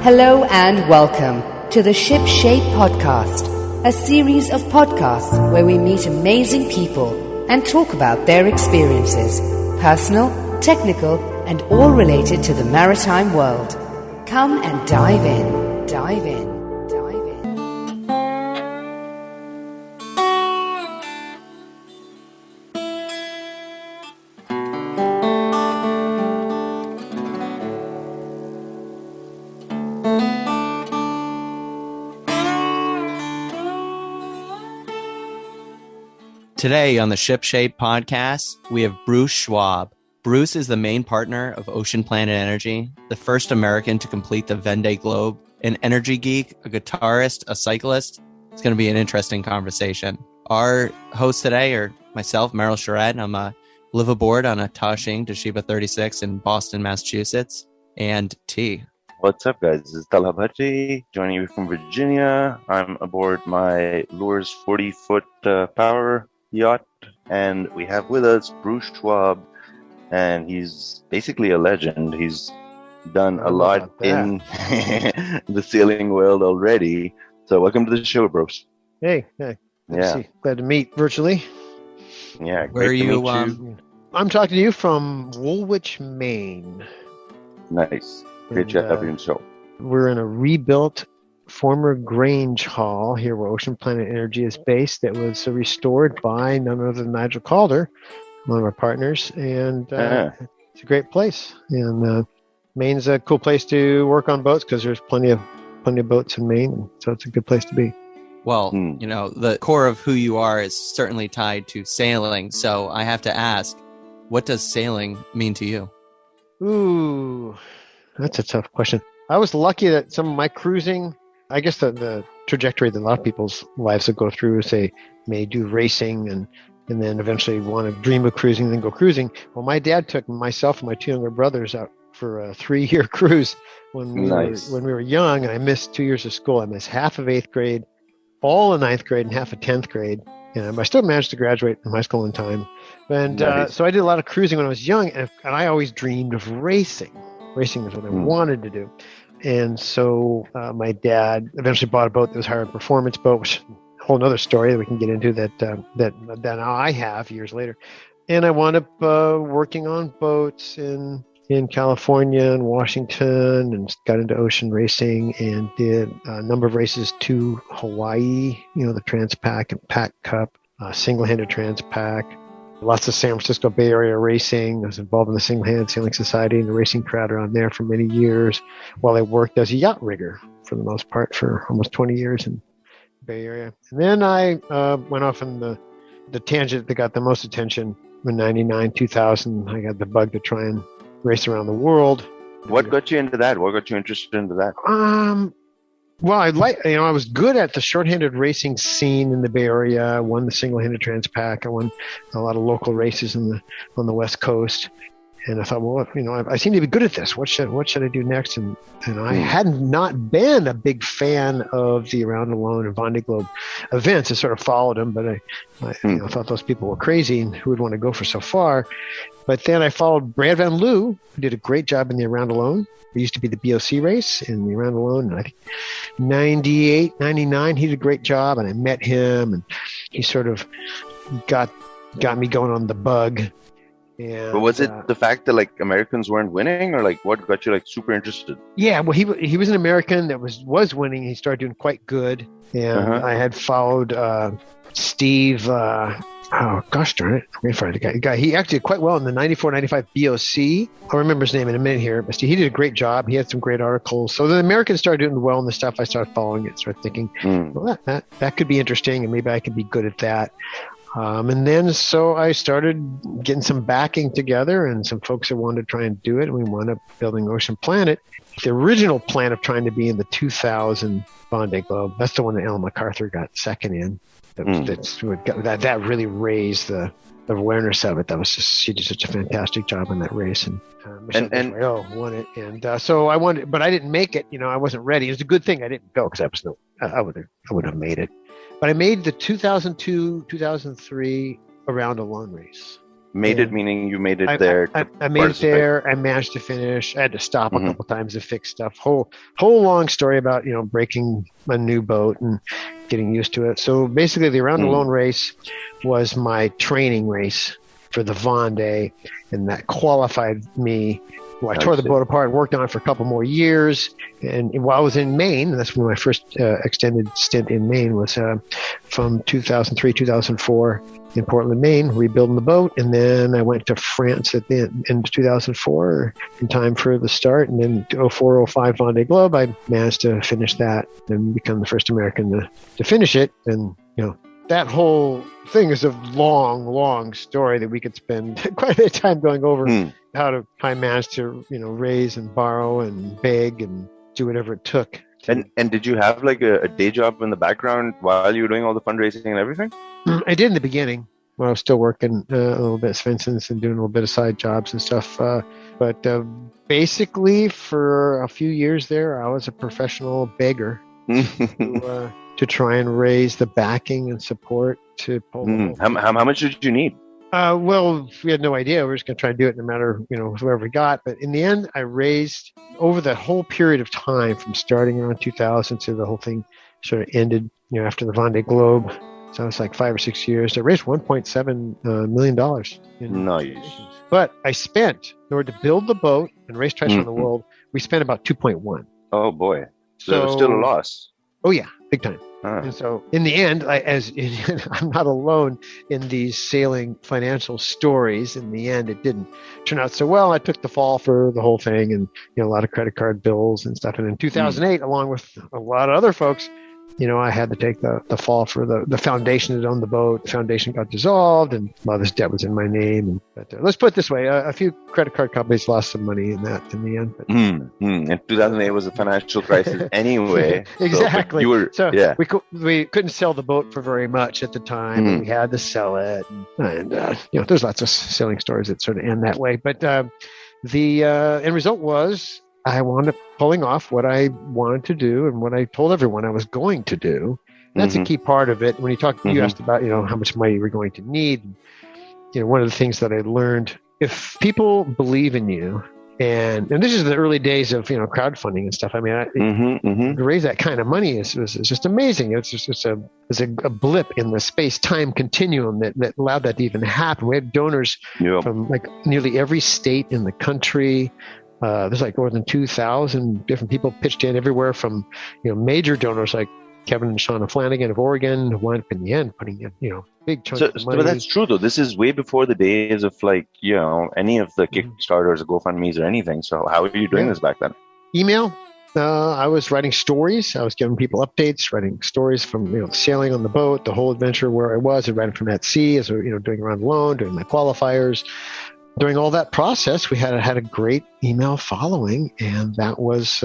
Hello and welcome to the SHIPSHAPE podcast, a series of podcasts where we meet amazing people and talk about their experiences, personal, technical, and all related to the maritime world. Come and dive in, dive in, dive in. Today on the SHIPSHAPE podcast, we have Bruce Schwab. Bruce is the main partner of OceanPlanet Energy, the first American to complete the Vendée Globe, an energy geek, a guitarist, a cyclist. It's going to be an interesting conversation. Our hosts today are myself, Meryl Charette. I'm live aboard on a Tashing Toshiba 36 in Boston, Massachusetts, and T. What's up, guys? This is Talhabati, joining you from Virginia. I'm aboard my Lures 40-foot power yacht, and we have with us Bruce Schwab, and he's basically a legend. He's done a lot in the sailing world already. So welcome to the show, Bruce. Hey. Glad to meet virtually. Yeah, Where are you? I'm talking to you from Woolwich, Maine. Nice. Great to have you on the show. We're in a rebuilt former Grange Hall here where OceanPlanet Energy is based that was restored by none other than Nigel Calder, one of our partners, and it's a great place. And Maine's a cool place to work on boats because there's plenty of boats in Maine, so it's a good place to be. Well, you know, the core of who you are is certainly tied to sailing, so I have to ask, what does sailing mean to you? Ooh, that's a tough question. I was lucky that some of my cruising, I guess the trajectory that a lot of people's lives will go through is they may do racing and then eventually want to dream of cruising and then go cruising. Well, my dad took myself and my two younger brothers out for a 3-year cruise when we were young, and I missed 2 years of school. I missed half of 8th grade, all of 9th grade, and half of 10th grade. And I still managed to graduate from high school in time. And so I did a lot of cruising when I was young, and I always dreamed of racing. Racing is what I wanted to do. And so my dad eventually bought a boat that was a higher performance boat, which is a whole other story that we can get into that now I have years later. And I wound up working on boats in California and Washington, and got into ocean racing and did a number of races to Hawaii, the Transpac and Pac Cup, single-handed Transpac. Lots of San Francisco Bay Area racing. I was involved in the Single-Handed Sailing Society and the racing crowd around there for many years while I worked as a yacht rigger for the most part for almost 20 years in the Bay Area. And then I went off on the tangent that got the most attention in 99, 2000. I got the bug to try and race around the world. What got you into that? What got you interested into that? Well, I was good at the short-handed racing scene in the Bay Area. I won the single-handed Transpac. I won a lot of local races on the West Coast. And I thought, well, I seem to be good at this. What should I do next? And I hadn't not been a big fan of the Around Alone and Vendée Globe events. I sort of followed them, but I thought those people were crazy and who would want to go for so far. But then I followed Brad Van Loo, who did a great job in the Around Alone. It used to be the BOC race in the Around Alone. And I think 98, 99, he did a great job, and I met him, and he sort of got me going on the bug. And, but was it the fact that Americans weren't winning, or what got you super interested? Yeah, well, he was an American that was winning. He started doing quite good, and I had followed Steve. Oh gosh darn it! I'm sorry, the guy. He actually did quite well in the 94, 95 BOC. I'll remember his name in a minute here, but he did a great job. He had some great articles. So the Americans started doing well in the stuff. I started following it, started thinking, well, that could be interesting, and maybe I could be good at that. And then so I started getting some backing together and some folks that wanted to try and do it. And we wound up building OceanPlanet. The original plan of trying to be in the 2000 Vendée Globe, that's the one that Ellen MacArthur got second in. That really raised the awareness of it. She did such a fantastic job in that race. And Michelle won it. And so I wanted, but I didn't make it. I wasn't ready. It was a good thing I didn't go because I would have made it. But I made the 2002, 2003 Around Alone race. Made it meaning you made it there. I made it there. I managed to finish. I had to stop a couple times to fix stuff. Whole long story about breaking a new boat and getting used to it. So basically, the Around the Lone race was my training race for the Vendée, and that qualified me. Well, I tore the boat apart and worked on it for a couple more years. And while I was in Maine, that's when my first extended stint in Maine was from 2003, 2004 in Portland, Maine, rebuilding the boat. And then I went to France at the end of 2004 in time for the start. And then 04, 05 Vendée Globe, I managed to finish that and become the first American to finish it. And, that whole thing is a long story that we could spend quite a bit of time going over how I managed to, raise and borrow and beg and do whatever it took. And did you have like a day job in the background while you were doing all the fundraising and everything? I did in the beginning when I was still working a little bit at Svensson's and doing a little bit of side jobs and stuff. But basically for a few years there, I was a professional beggar. To try and raise the backing and support to pull the whole How much did you need? Well, we had no idea. We were just going to try and do it no matter, whoever we got. But in the end, I raised over the whole period of time from starting around 2000 to the whole thing sort of ended, after the Vendée Globe. So it's like 5 or 6 years. I raised $1.7 million. Nice. But I spent, in order to build the boat and race twice around the world, we spent about 2.1. Oh, boy. So still a loss. Oh, yeah. Big time. And so in the end, I'm not alone in these sailing financial stories. In the end, it didn't turn out so well. I took the fall for the whole thing and, a lot of credit card bills and stuff. And in 2008, along with a lot of other folks, I had to take the fall for the foundation that owned the boat. The foundation got dissolved and a lot of this debt was in my name. But let's put it this way. A few credit card companies lost some money in that in the end. But. And 2008 was a financial crisis anyway. Exactly. So we couldn't sell the boat for very much at the time. And we had to sell it. And there's lots of sailing stories that sort of end that way. But the end result was I wound up pulling off what I wanted to do and what I told everyone I was going to do. And that's a key part of it. When you asked about, how much money you were going to need. One of the things that I learned, if people believe in you, and this is the early days of, crowdfunding and stuff. I mean, to raise that kind of money is just amazing. It's just a blip in the space-time continuum that allowed that to even happen. We had donors from like nearly every state in the country. There's like more than 2,000 different people pitched in everywhere from, major donors like Kevin and Shauna Flanagan of Oregon, who wound up in the end putting in, big chunks of money. But that's true, though. This is way before the days of like, any of the Kickstarters or GoFundMes or anything. So how were you doing this back then? Email. I was writing stories. I was giving people updates, writing stories from, sailing on the boat, the whole adventure where I was, and writing from at sea as doing Around the Lone, doing my qualifiers. During all that process, we had a great email following, and that was,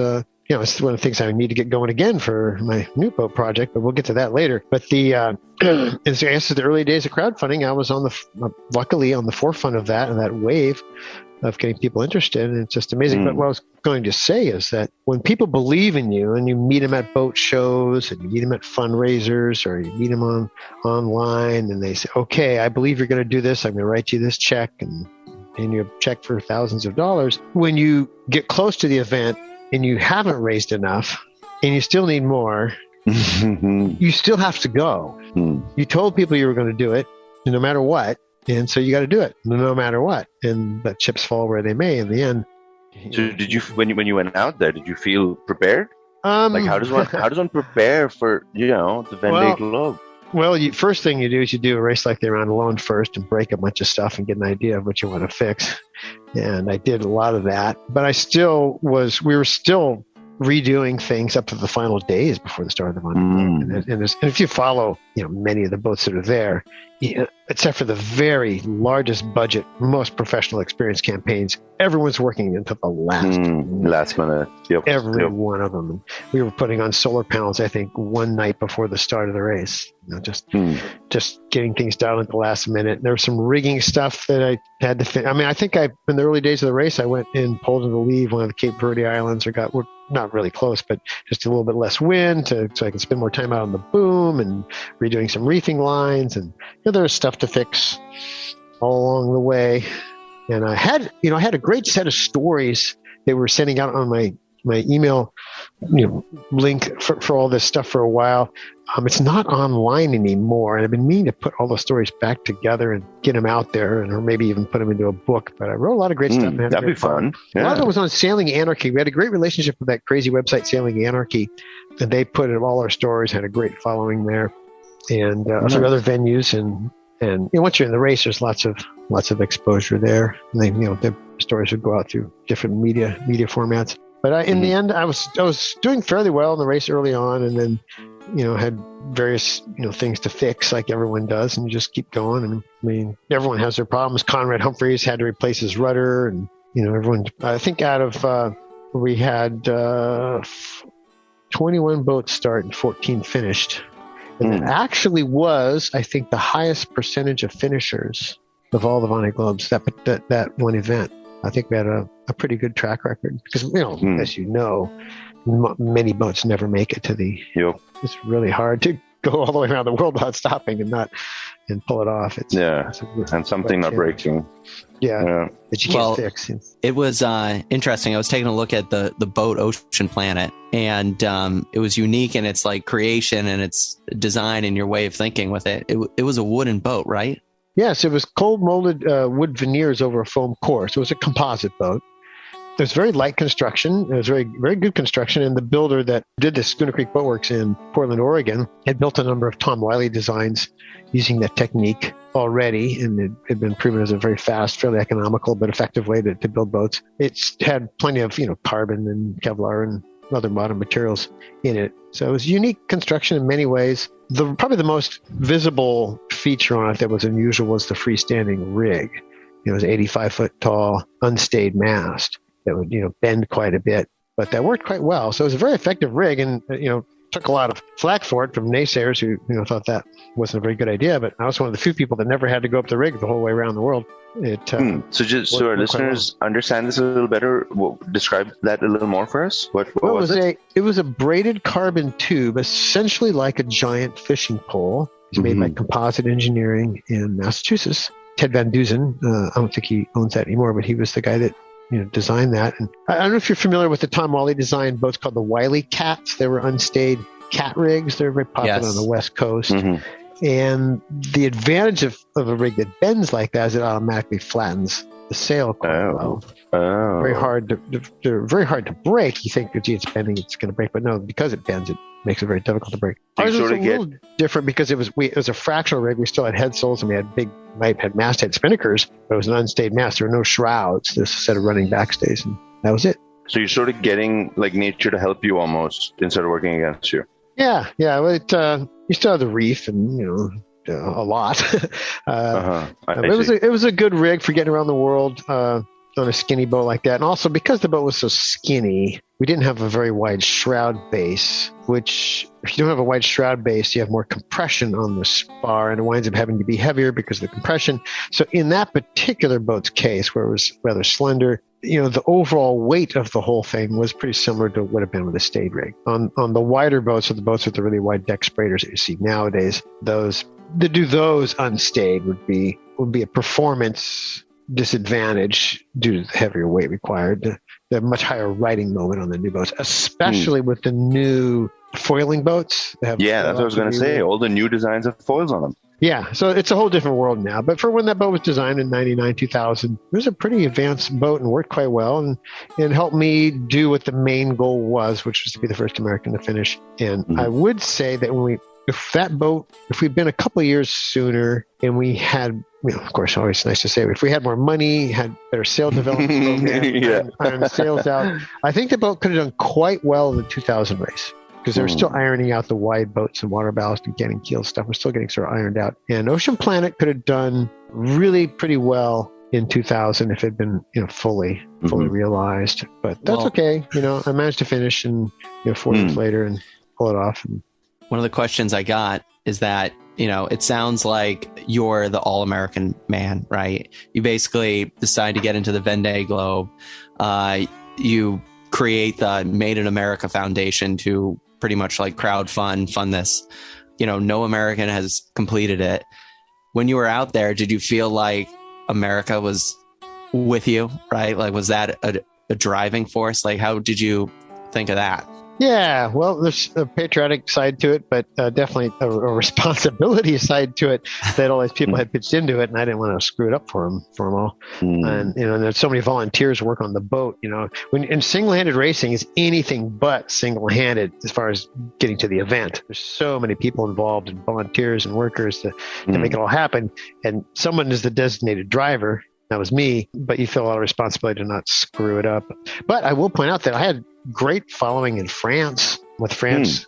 it's one of the things I need to get going again for my new boat project, but we'll get to that later. But I guess the early days of crowdfunding, I was luckily on the forefront of that and that wave of getting people interested, and it's just amazing. But what I was going to say is that when people believe in you and you meet them at boat shows and you meet them at fundraisers or you meet them online and they say, okay, I believe you're going to do this. I'm going to write you this check and you a check for thousands of dollars. When you get close to the event and you haven't raised enough and you still need more, you still have to go. You told people you were going to do it no matter what. And so you got to do it no matter what. And the chips fall where they may in the end. So did you, when you went out there, did you feel prepared? Like how does one prepare for, the Vendée Globe? Well, first thing you do is you do a race like the Around the Lone first and break a bunch of stuff and get an idea of what you want to fix. And I did a lot of that, but we were still redoing things up to the final days before the start of the Vendée Globe. And if you follow, many of the boats that are there, except for the very largest budget, most professional experience campaigns, everyone's working until the last minute. Every one of them. We were putting on solar panels, I think, one night before the start of the race. Just getting things done at the last minute. There was some rigging stuff that I had to finish. I mean, I think in the early days of the race, I went and pulled to leave one of the Cape Verde Islands, we're not really close, but just a little bit less wind so I could spend more time out on the boom and redoing some reefing lines. And there was stuff to fix all along the way. And I had a great set of stories they were sending out on my email, link for all this stuff for a while. It's not online anymore, and I've been meaning to put all the stories back together and get them out there, or maybe even put them into a book. But I wrote a lot of great stuff. That'd be fun. Yeah. A lot of it was on Sailing Anarchy. We had a great relationship with that crazy website, Sailing Anarchy, and they put in all our stories. Had a great following there, and some other venues. And once you're in the race, there's lots of exposure there. And they, the stories would go out through different media formats. But in the end, I was doing fairly well in the race early on, and then, had various, things to fix like everyone does, and you just keep going. And I mean, everyone has their problems. Conrad Humphreys had to replace his rudder, and, everyone, I think out of, we had 21 boats start and 14 finished. And it actually was, I think, the highest percentage of finishers of all the Vendée Globes, that one event. I think we had a pretty good track record because, as you know, many boats never make it to the. Yep. It's really hard to go all the way around the world without stopping and pull it off. And something not breaking. Yeah, that you can't fix. It was interesting. I was taking a look at the boat OceanPlanet, and it was unique in its creation and its design and your way of thinking with it. It was a wooden boat, right? Yes, it was cold molded wood veneers over a foam core. So it was a composite boat. It was very light construction. It was very, very good construction. And the builder that did this, Schooner Creek Boatworks in Portland, Oregon, had built a number of Tom Wiley designs using that technique already. And it had been proven as a very fast, fairly economical, but effective way to build boats. It's had plenty of, carbon and Kevlar and other modern materials in it. So it was unique construction in many ways. Probably the most visible feature on it that was unusual was the freestanding rig. It was 85 foot tall, unstayed mast that would, bend quite a bit, but that worked quite well. So it was a very effective rig, and, took a lot of flack for it from naysayers who, thought that wasn't a very good idea. But I was one of the few people that never had to go up the rig the whole way around the world. So just so our listeners understand this a little better, describe that a little more for us. What was it? It was a braided carbon tube, essentially like a giant fishing pole. It's made by Composite Engineering in Massachusetts. Ted Van Duzen, I don't think he owns that anymore, but he was the guy that designed that. And I don't know if you're familiar with the Tom Wiley designed boats called the Wiley Cats. They were unstayed cat rigs. They're very popular on the West Coast. And the advantage of a rig that bends like that is it automatically flattens the sail quite well. Very hard to break. You think, gee, it's bending, it's going to break, but no, because it bends, it makes it very difficult to break. Ours was a little different because it was a fractional rig. We still had head sails and we had masthead spinnakers, but it was an unstayed mast. There were no shrouds. This set of running backstays, and that was it. So you're sort of getting nature to help you almost instead of working against you. Yeah. Well, you still have the reef and a lot. It was a good rig for getting around the world on a skinny boat like that. And also because the boat was so skinny, we didn't have a very wide shroud base, which if you don't have a wide shroud base, you have more compression on the spar and it winds up having to be heavier because of the compression. So in that particular boat's case, where it was rather slender, the overall weight of the whole thing was pretty similar to what would have been with a stayed rig. On the wider boats, or the boats with the really wide deck sprayders that you see nowadays, those unstayed would be a performance disadvantage due to the heavier weight required, the much higher riding moment on the new boats, especially with the new foiling boats. That's what I was going to say. All the new designs have foils on them. Yeah, so it's a whole different world now. But for when that boat was designed in 99, 2000, it was a pretty advanced boat and worked quite well. And it helped me do what the main goal was, which was to be the first American to finish. And I would say that if we'd been a couple of years sooner and we had, of course, always nice to say, if we had more money, had better sail development program, iron the sails out, I think the boat could have done quite well in the 2000 race. Because they were still ironing out the wide boats and water ballast and getting keel stuff. We're still getting sort of ironed out. And OceanPlanet could have done really pretty well in 2000 if it had been, fully realized. But that's okay. I managed to finish and 4 years later and pull it off. And one of the questions I got is that, it sounds like you're the all-American man, right? You basically decide to get into the Vendée Globe. You create the Made in America Foundation to pretty much fund this. No American has completed it. When you were out there, did you feel like America was with you, right? Like, was that a driving force? Like, how did you think of that? Yeah, well, there's a patriotic side to it, but definitely a responsibility side to it that all these people had pitched into it, and I didn't want to screw it up for them all. And and there's so many volunteers work on the boat. When single-handed racing is anything but single-handed as far as getting to the event. There's so many people involved, and volunteers and workers to make it all happen. And someone is the designated driver. That was me, but you feel a lot of responsibility to not screw it up. But I will point out that I had great following in France with France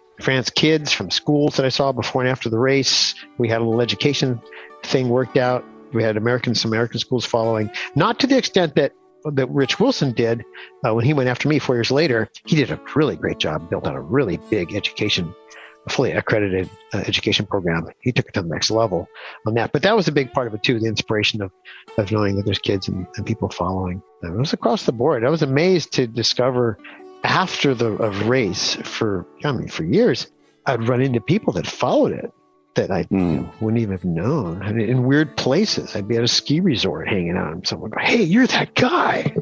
kids from schools that I saw before and after the race. We had a little education thing worked out. We had some American schools following, not to the extent that Rich Wilson did when he went after me 4 years later. He did a really great job, built out a really big fully accredited education program. He took it to the next level on that. But that was a big part of it too, the inspiration of knowing that there's kids and people following. It was across the board. I was amazed to discover after the race for years, I'd run into people that followed it that I wouldn't even have known. I mean, in weird places. I'd be at a ski resort hanging out and someone would go, "Hey, you're that guy."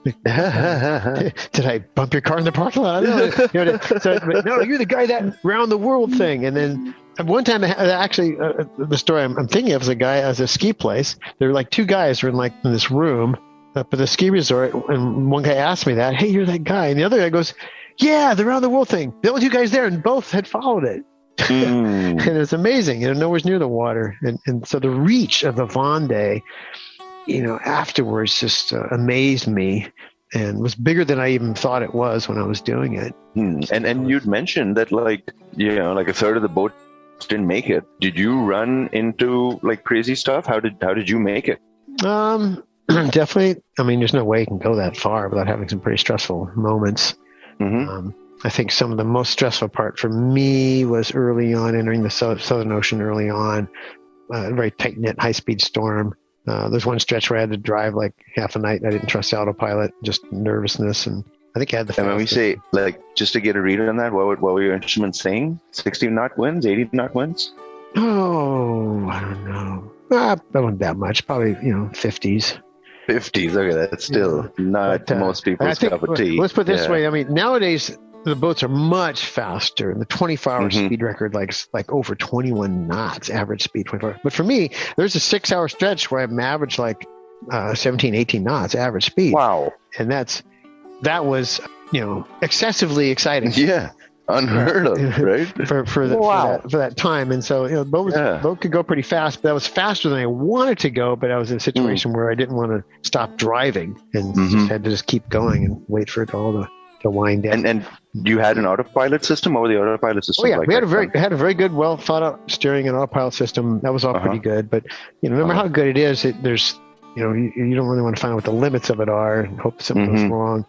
Did I bump your car in the parking lot? No, no, you're the guy that round the world thing. And then one time, the story I'm thinking of is a guy at a ski place. There were like two guys who were in this room up at the ski resort, and one guy asked me that, "Hey, you're that guy," and the other guy goes, "Yeah, the round the world thing." There were two guys there, and both had followed it. And it's amazing, nowhere near the water, and so the reach of the Vendée, afterwards just amazed me, and was bigger than I even thought it was when I was doing it. And you'd mentioned that a third of the boat didn't make it. Did you run into crazy stuff? How did you make it? Definitely. I mean, there's no way you can go that far without having some pretty stressful moments. I think some of the most stressful part for me was early on, entering the Southern Ocean early on, a very tight-knit, high-speed storm. There's one stretch where I had to drive half a night. I didn't trust the autopilot, just nervousness. And I think I had the And when we say, just to get a read on that, what were your instruments saying? 60-knot winds, 80-knot winds? Oh, I don't know. That wasn't that much, probably, 50s. 50s, okay, that's still not most people's cup of tea. Let's put it this way. I mean, nowadays, the boats are much faster, and the 24-hour speed record, like over 21 knots, average speed 24. But for me, there's a 6-hour stretch where I'm average 17, 18 knots, average speed. Wow. And that was, excessively exciting. Yeah. Unheard of, right? for that time. And so, the boat could go pretty fast, but that was faster than I wanted to go. But I was in a situation where I didn't want to stop driving and just had to keep going and wait for it all to wind down. And you had an autopilot system? What were the autopilot systems? Oh yeah, we had a very good, well thought out steering and autopilot system. That was all pretty good. But no matter how good it is, there's you don't really want to find out what the limits of it are and hope something goes wrong.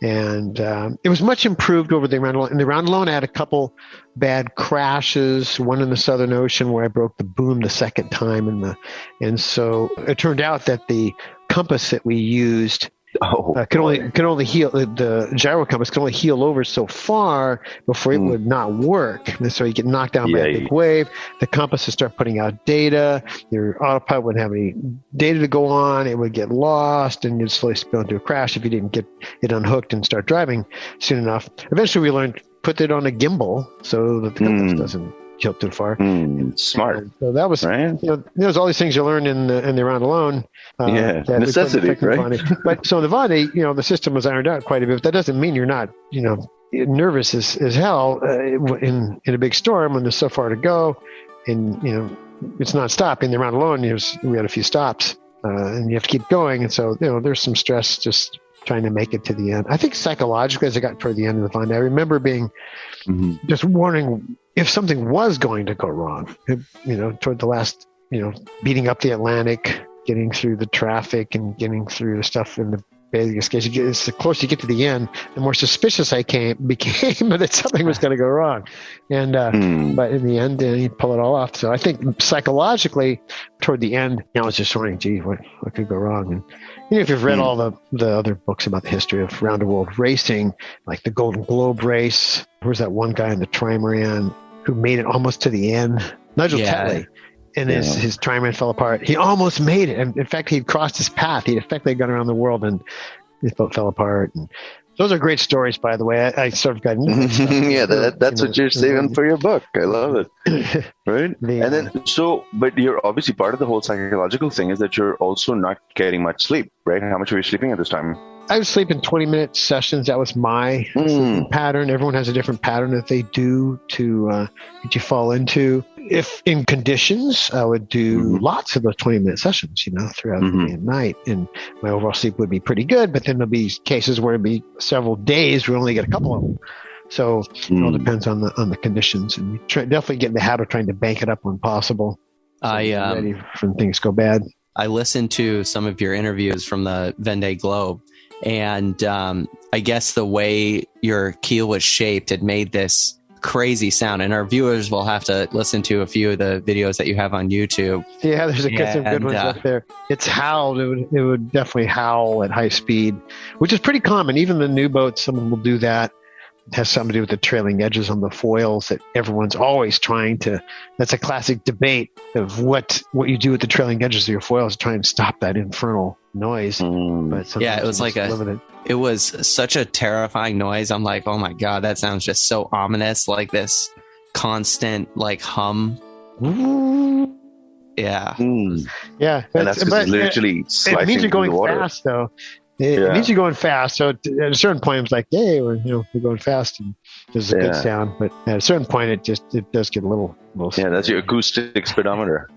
And it was much improved over the round alone. In the round alone, I had a couple bad crashes. One in the Southern Ocean where I broke the boom the second time, and so it turned out that the compass that we used could only heal. The gyro compass could only heal over so far before it would not work. And so you get knocked down by a big wave. The compass would start putting out data. Your autopilot wouldn't have any data to go on. It would get lost, and you'd slowly spill into a crash if you didn't get it unhooked and start driving soon enough. Eventually, we learned put it on a gimbal so that the compass doesn't tilt too far. Smart. And so that was, there's all these things you learn in the round alone. Necessity, right? But so the Vendée, the system was ironed out quite a bit. But that doesn't mean you're not, nervous as hell in a big storm when there's so far to go, and it's not stopping. The round alone, we had a few stops, and you have to keep going, and so there's some stress just trying to make it to the end. I think psychologically, as I got toward the end of the Vendée, I remember being just wondering if something was going to go wrong. Toward the last, beating up the Atlantic, getting through the traffic and getting through the stuff in the Bay of Biscay. As the closer you get to the end, the more suspicious I became that something was going to go wrong. And but in the end, you pull it all off. So I think psychologically, toward the end, I was just wondering, gee, what could go wrong? And if you've read all the other books about the history of round the world racing, like the Golden Globe Race, there was that one guy in the trimaran who made it almost to the end. Nigel Tetley. and his trimaran fell apart. He almost made it. And in fact, he'd crossed his path. He'd effectively gone around the world, and his boat fell apart. And those are great stories, by the way. I sort of got into that stuff. Yeah, that's what you're saving for your book. I love it. Right? And then, but you're obviously part of the whole psychological thing is that you're also not getting much sleep, right? How much were you sleeping at this time? I was sleeping 20-minute sessions. That was my pattern. Everyone has a different pattern that they do that you fall into. If in conditions, I would do lots of those 20-minute sessions, throughout the day and night. And my overall sleep would be pretty good, but then there'll be cases where it'd be several days where we only get a couple of them. So it all depends on the conditions. And you definitely get in the habit of trying to bank it up when possible. Ready when things go bad. I listened to some of your interviews from the Vendée Globe. And I guess the way your keel was shaped, it made this crazy sound. And our viewers will have to listen to a few of the videos that you have on YouTube. Yeah, there's some good ones up there. It's howled. It would definitely howl at high speed, which is pretty common. Even the new boats, someone will do that. It has something to do with the trailing edges on the foils that everyone's always trying to. That's a classic debate of what you do with the trailing edges of your foils to try and stop that infernal noise. But yeah, it was like it was such a terrifying noise. I'm like, oh my God, that sounds just so ominous, like this constant hum. Yeah. Yeah. And that's because it's literally it means you're going fast, though. It means you're going fast. So at a certain point, it's like, hey, we're going fast, and there's a good sound. But at a certain point, it does get a little. Yeah, that's your acoustic speedometer.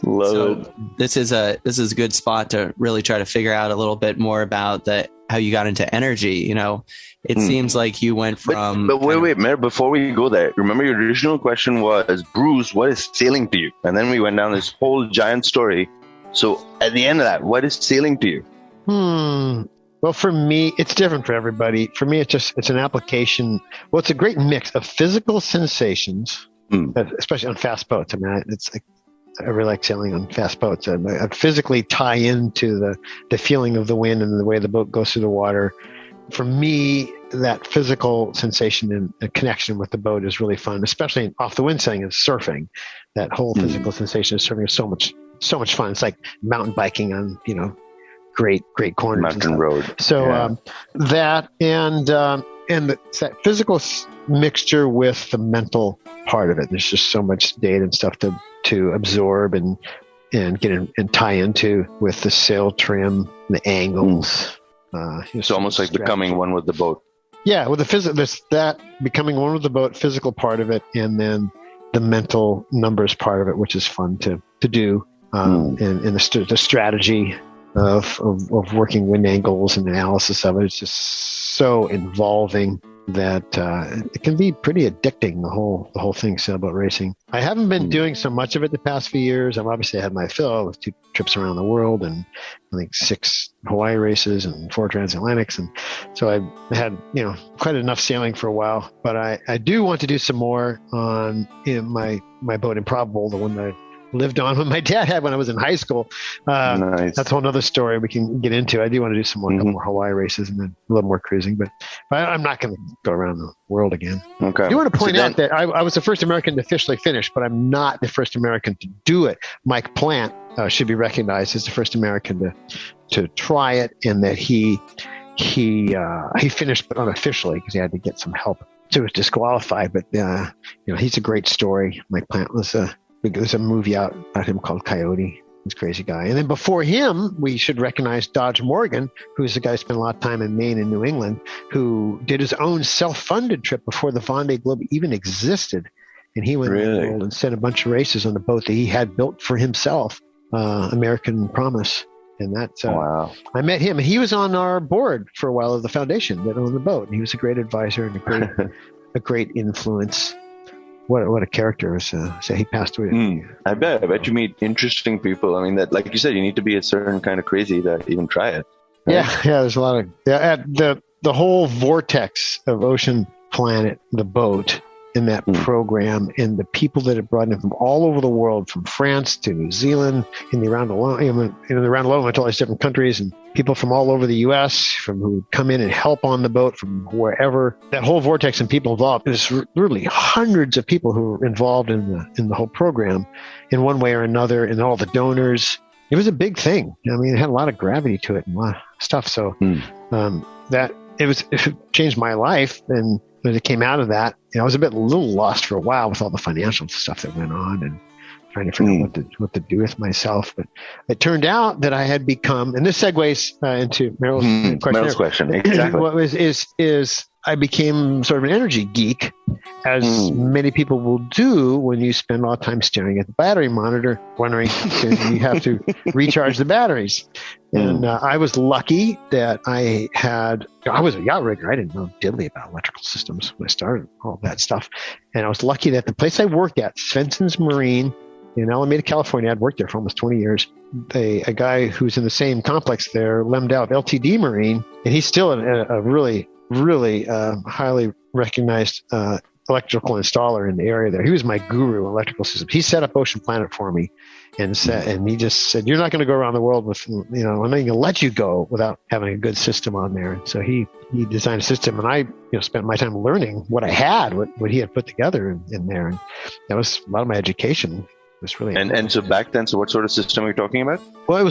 Love it. This is a good spot to really try to figure out a little bit more about how you got into energy. It seems like you went from. But wait, Mayor, before we go there, remember your original question was, Bruce, what is sailing to you? And then we went down this whole giant story. So at the end of that, what is sailing to you? Well, for me, it's different for everybody. For me, it's an application. Well, it's a great mix of physical sensations, especially on fast boats. I mean, I really like sailing on fast boats. I physically tie into the feeling of the wind and the way the boat goes through the water. For me, that physical sensation and connection with the boat is really fun, especially off the wind sailing and surfing. That whole physical sensation of surfing is so much fun. It's like mountain biking on, great corners. Mountain road. So that and that physical mixture with the mental part of it. There's just so much data and stuff to absorb and get in, and tie into with the sail trim, the angles. It's almost like becoming one with the boat. Yeah, with there's that becoming one with the boat, physical part of it, and then the mental numbers part of it, which is fun to do. And the strategy of working wind angles and analysis of it. It's just so involving that it can be pretty addicting, the whole thing, sailboat racing. I haven't been doing so much of it the past few years. I've obviously had my fill with 2 trips around the world and I think 6 Hawaii races and 4 transatlantics. And so I've had, quite enough sailing for a while, but I do want to do some more on my boat Improbable, the one that I lived on when my dad had when I was in high school. Nice. That's a whole other story we can get into. I do want to do some more Hawaii races and then a little more cruising, but I'm not going to go around the world again. Okay. I do want to point out that I was the first American to officially finish, but I'm not the first American to do it. Mike Plant should be recognized as the first American to try it, and that he finished, but unofficially because he had to get some help. So he was disqualified, but he's a great story. Mike Plant was there's a movie out about him called Coyote. He's a crazy guy. And then before him, we should recognize Dodge Morgan, who's the guy who spent a lot of time in Maine and New England, who did his own self-funded trip before the Vendée Globe even existed. And he went around the world and set a bunch of races on the boat that he had built for himself, American Promise. And that's wow. I met him. He was on our board for a while of the foundation that owned the boat. And he was a great advisor and a great influence. What a character. So he passed away. I bet you meet interesting people. I mean, that, like you said, you need to be a certain kind of crazy to even try it. Right? Yeah. There's a lot of the whole vortex of OceanPlanet, the boat, in that program, and the people that it brought in from all over the world, from France to New Zealand, in the round alone, went to all these different countries, and people from all over the U.S. from who would come in and help on the boat from wherever. That whole vortex and people involved. There's literally hundreds of people who were involved in the whole program, in one way or another, and all the donors. It was a big thing. I mean, it had a lot of gravity to it and a lot of stuff. So it changed my life. And when it came out of that, I was a little lost for a while with all the financial stuff that went on and trying to figure out what to do with myself. But it turned out that I had become, and this segues into Meryl's question. Exactly. What is I became sort of an energy geek, as many people will do when you spend a lot of time staring at the battery monitor, wondering if you have to recharge the batteries. And I was lucky that I was a yacht rigger. I didn't know diddly about electrical systems when I started all that stuff. And I was lucky that the place I worked at, Svensson's Marine in Alameda, California, I'd worked there for almost 20 years. A guy who's in the same complex there, Lem Dow of LTD Marine, and he's still a really highly recognized electrical installer in the area there. He was my guru in electrical systems. He set up OceanPlanet for me and he just said, you're not going to go around the world with, I'm not going to let you go without having a good system on there. And so he designed a system, and I spent my time learning what I had, what he had put together in there. And that was a lot of my education. Really and so back then, what sort of system are you talking about? Well,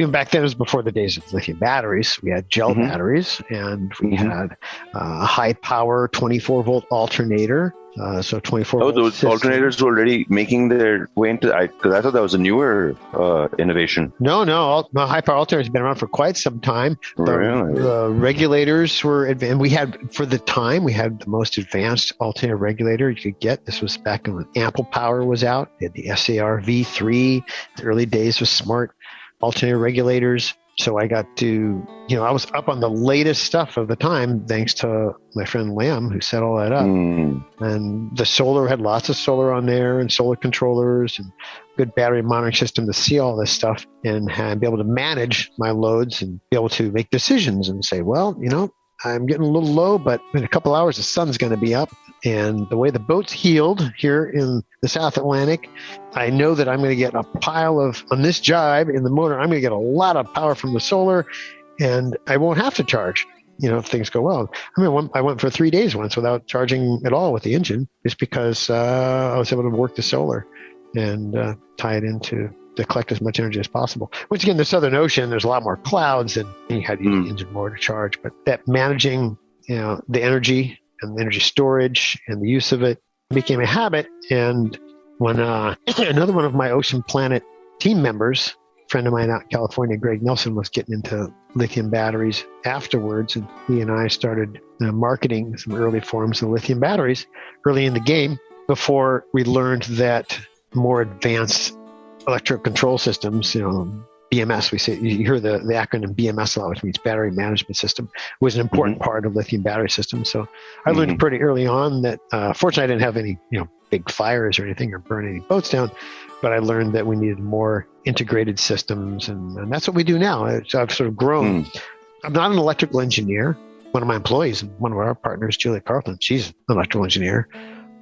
back then it was before the days of lithium batteries. We had gel batteries, and we had a high power 24 volt alternator. So 24 volt those system. alternators were already making their way into, because I thought that was a newer innovation. No, high power alternators have been around for quite some time. Really? The regulators were advanced. We had the most advanced alternator regulator you could get. This was back when ample power was out. We had the SAR V3, the early days of smart alternator regulators. So I got to, I was up on the latest stuff of the time, thanks to my friend Lam, who set all that up. And the solar had lots of solar on there, and solar controllers, and good battery monitoring system to see all this stuff and be able to manage my loads and be able to make decisions and say, well, I'm getting a little low, but in a couple hours, the sun's going to be up. And the way the boat's heeled here in the South Atlantic, I know that I'm going to get a pile on this jibe in the motor. I'm going to get a lot of power from the solar, and I won't have to charge, if things go well. I went for 3 days once without charging at all with the engine, just because I was able to work the solar and tie it into to collect as much energy as possible. Once again, the Southern Ocean, there's a lot more clouds, and you had to use the engine more to charge. But that managing, the energy and the energy storage and the use of it became a habit. And when another one of my OceanPlanet team members, a friend of mine out in California, Greg Nelson, was getting into lithium batteries afterwards, and he and I started marketing some early forms of lithium batteries early in the game, before we learned that more advanced electric control systems, BMS, we say, you hear the acronym BMS a lot, which means battery management system, was an important part of lithium battery systems. So I learned pretty early on that, fortunately I didn't have any, big fires or anything or burn any boats down, but I learned that we needed more integrated systems, and that's what we do now. I've sort of grown. I'm not an electrical engineer. One of my employees, one of our partners, Julia Carlton, she's an electrical engineer.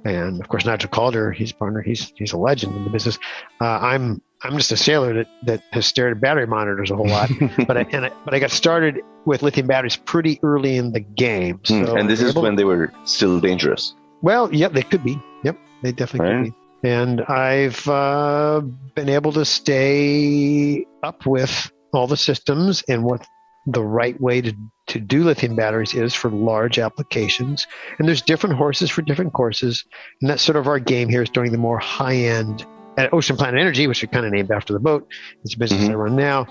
And of course, Nigel Calder, his partner, he's a legend in the business. I'm just a sailor that has stared at battery monitors a whole lot. but I got started with lithium batteries pretty early in the game. So and this is when they were still dangerous. Well, yep, they could be. Yep, they definitely could be. And I've been able to stay up with all the systems and what the right way to do lithium batteries is for large applications. And there's different horses for different courses. And that's sort of our game here, is doing the more high-end. At OceanPlanet Energy, which we kind of named after the boat, it's a business I run now.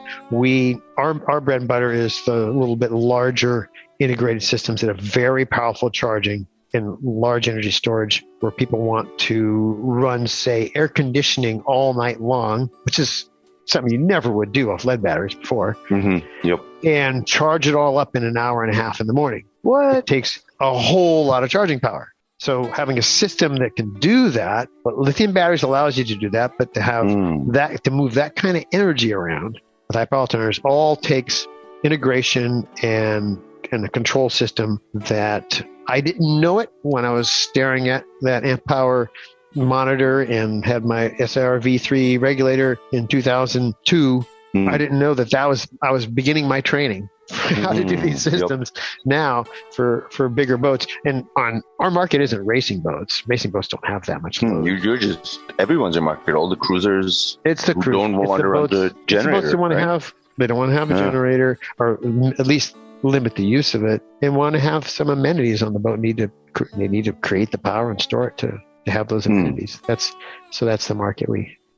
Our bread and butter is the little bit larger integrated systems that have very powerful charging and large energy storage, where people want to run, say, air conditioning all night long, which is something you never would do off lead batteries before. Yep. And charge it all up in an hour and a half in the morning. It takes a whole lot of charging power. So having a system that can do that, but lithium batteries allows you to do that, but to have to move that kind of energy around with high power alternators all takes integration and a control system that I didn't know it when I was staring at that amp power monitor and had my SRV3 regulator in 2002. I didn't know that I was beginning my training for how to do these systems now for bigger boats. And on our market isn't racing boats. Racing boats don't have that much load. You're just, everyone's your market. All the cruisers It's the who don't want to run the generator. It's the boats that want to have, they don't want to have a generator, or at least limit the use of it, and want to have some amenities on the boat. They need to create the power and store it to have those amenities. That's the market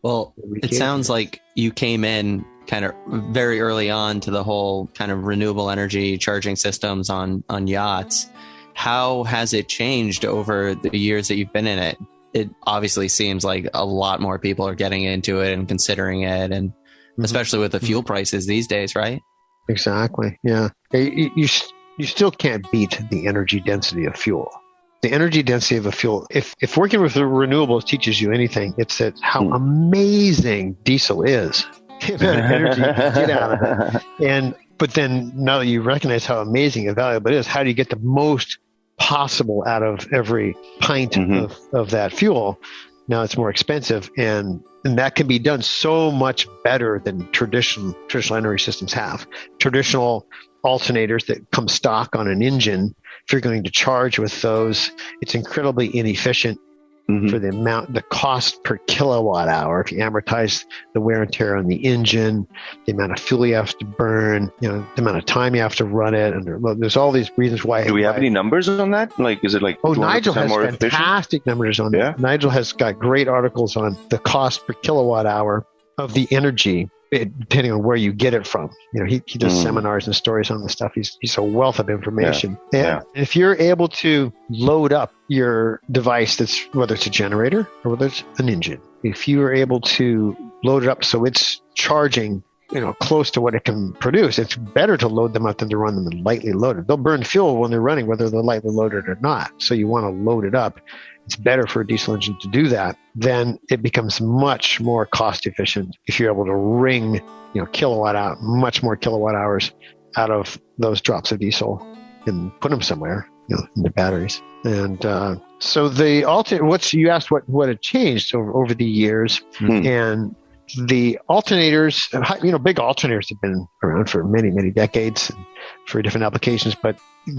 it sounds like you came in kind of very early on to the whole kind of renewable energy charging systems on yachts. How has it changed over the years that you've been in it? It obviously seems like a lot more people are getting into it and considering it, and especially with the fuel prices these days, right? Exactly. Yeah. You still can't beat the energy density of fuel. The energy density of a fuel, if working with renewables teaches you anything, it's that how amazing diesel is. The amount of energy you can get out of it. But then now that you recognize how amazing and valuable it is, how do you get the most possible out of every pint of that fuel? Now it's more expensive, and that can be done so much better than traditional energy systems have. Traditional alternators that come stock on an engine, if you're going to charge with those, it's incredibly inefficient for the cost per kilowatt hour. If you amortize the wear and tear on the engine, the amount of fuel you have to burn, the amount of time you have to run it, and there's all these reasons why. Do we have any numbers on that? Like, is it like Nigel has fantastic numbers on that. Nigel has got great articles on the cost per kilowatt hour of the energy, depending on where you get it from. He does seminars and stories on the stuff. He's a wealth of information. And if you're able to load up your device, whether it's a generator or whether it's an engine, if you are able to load it up so it's charging, close to what it can produce, it's better to load them up than to run them lightly loaded. They'll burn fuel when they're running, whether they're lightly loaded or not. So you want to load it up. It's better for a diesel engine to do that. Then it becomes much more cost efficient if you're able to wring, much more kilowatt hours out of those drops of diesel and put them somewhere, in the batteries. And so you asked what had changed over the years, and the alternators, big alternators have been around for many, many decades for different applications, but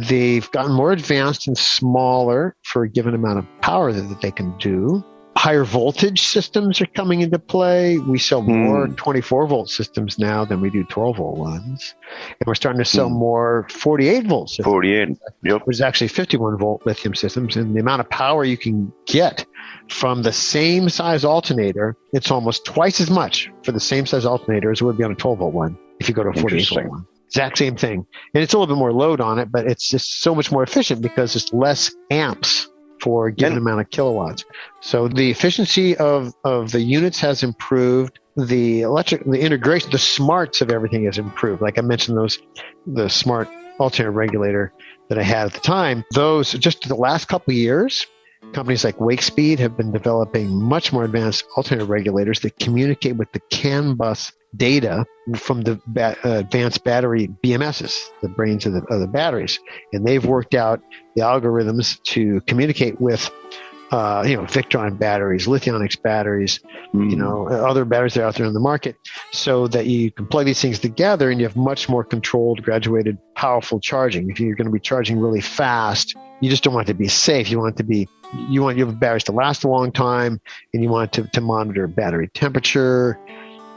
they've gotten more advanced and smaller for a given amount of power that they can do. Higher voltage systems are coming into play. We sell more 24-volt systems now than we do 12-volt ones. And we're starting to sell more 48-volt systems. 48, yep. There's actually 51-volt lithium systems. And the amount of power you can get from the same size alternator, it's almost twice as much for the same size alternator as it would be on a 12-volt one if you go to a 48-volt one. Exact same thing. And it's a little bit more load on it, but it's just so much more efficient because it's less amps for a given amount of kilowatts. So the efficiency of the units has improved. The integration, the smarts of everything has improved. Like I mentioned, the smart alternator regulator that I had at the time, those just the last couple of years, companies like Wakespeed have been developing much more advanced alternator regulators that communicate with the CAN bus data from the advanced battery BMSs, the brains of the batteries. And they've worked out the algorithms to communicate with, Victron batteries, Lithionics batteries, other batteries that are out there in the market, so that you can plug these things together and you have much more controlled, graduated, powerful charging. If you're going to be charging really fast, you just don't want it to be safe. You want your batteries to last a long time, and you want to monitor battery temperature,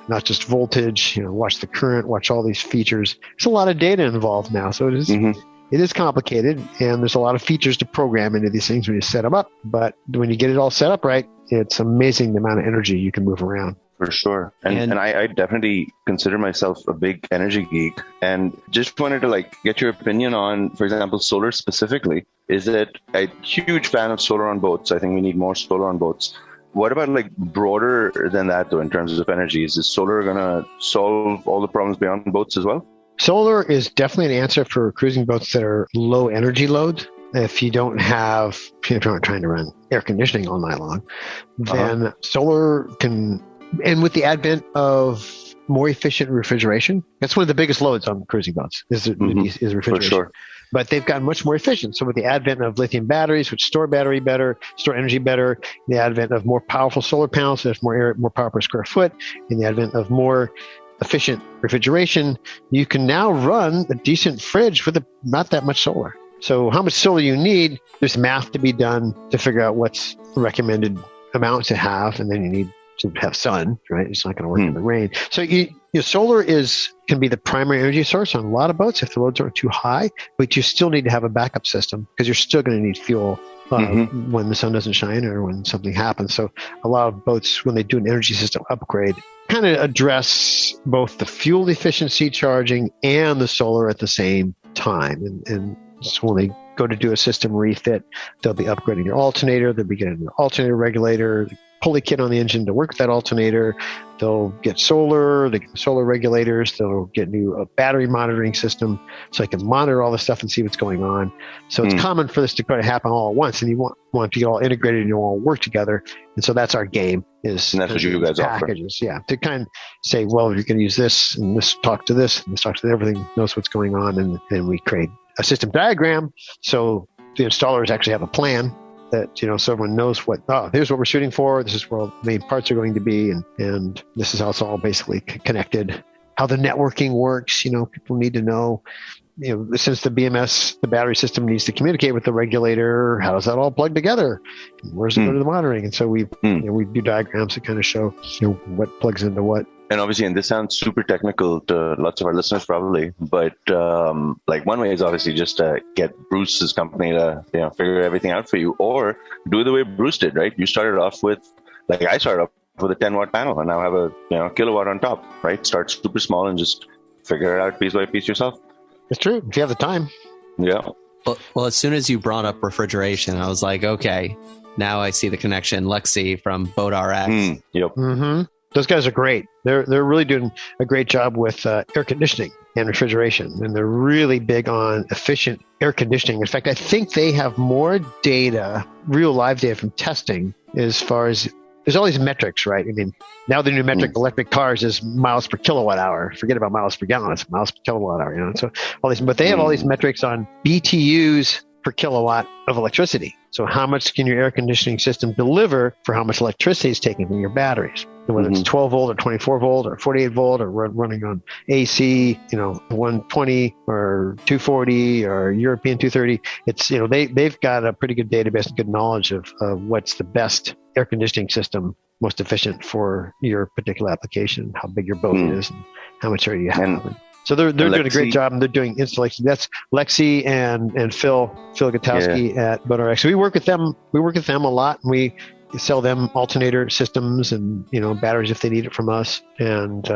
not just voltage, watch the current, watch all these features. There's a lot of data involved now. So it is complicated, and there's a lot of features to program into these things when you set them up. But when you get it all set up right, it's amazing the amount of energy you can move around. For sure. And I definitely consider myself a big energy geek, and just wanted to get your opinion on, for example, solar specifically. Is it a huge fan of solar on boats? I think we need more solar on boats. What about broader than that though, in terms of energies? Is solar going to solve all the problems beyond boats as well? Solar is definitely an answer for cruising boats that are low energy load. If you don't have, if you're not trying to run air conditioning all night long, then solar can, and with the advent of more efficient refrigeration, that's one of the biggest loads on cruising boats is refrigeration. For sure. but they've gotten much more efficient. So with the advent of lithium batteries, which store battery better, store energy better, the advent of more powerful solar panels, there's more power per square foot, and the advent of more efficient refrigeration, you can now run a decent fridge with not that much solar. So how much solar you need, there's math to be done to figure out what's the recommended amount to have, and then you need to have sun, right? It's not going to work in the rain. So your solar can be the primary energy source on a lot of boats if the loads are too high, but you still need to have a backup system because you're still going to need fuel when the sun doesn't shine or when something happens. So a lot of boats, when they do an energy system upgrade, kind of address both the fuel efficiency charging and the solar at the same time. And so when they go to do a system refit, they'll be upgrading your alternator, they'll be getting an alternator regulator, pulley kit on the engine to work with that alternator. They'll get solar, they get solar regulators, they'll get new battery monitoring system so they can monitor all the stuff and see what's going on. So it's common for this to kind of happen all at once, and you want to get all integrated and you all work together. And so that's our game, and that's what you guys packages, offer. Yeah, to kind of say, well, you can use this and this talk to this and this talk to everything, knows what's going on, and then we create a system diagram so the installers actually have a plan that, so everyone knows here's what we're shooting for. This is where the main parts are going to be. And this is how it's all basically connected. How the networking works, people need to know, since the BMS, the battery system needs to communicate with the regulator, how does that all plug together? Where's it go to the monitoring? And so we do diagrams that kind of show, what plugs into what. And obviously, and this sounds super technical to lots of our listeners probably, but like one way is obviously just to get Bruce's company to figure everything out for you, or do the way Bruce did, right? You started off with, like I started off with a 10-watt panel and now have a kilowatt on top, right? Start super small and just figure it out piece by piece yourself. It's true, if you have the time. Yeah. Well, as soon as you brought up refrigeration, I was like, okay, now I see the connection. Lexi from Boat RX. Yep. Mm-hmm. Those guys are great. They're really doing a great job with air conditioning and refrigeration, and they're really big on efficient air conditioning. In fact, I think they have more data, real live data from testing, as far as there's all these metrics, right? I mean, now the new metric electric cars is miles per kilowatt hour. Forget about miles per gallon; it's miles per kilowatt hour. So all these, but they have all these metrics on BTUs per kilowatt of electricity. So how much can your air conditioning system deliver for how much electricity is taken from your batteries? And whether it's 12 volt or 24 volt or 48 volt or running on AC, 120 or 240 or European 230, it's, they've got a pretty good database and good knowledge of what's the best air conditioning system, most efficient for your particular application, how big your boat is and how much area you have. So they're doing a great job, and they're doing installation. That's Lexi and Phil Gutowski at Boat RX. So we work with them. We work with them a lot, and we sell them alternator systems and batteries if they need it from us. And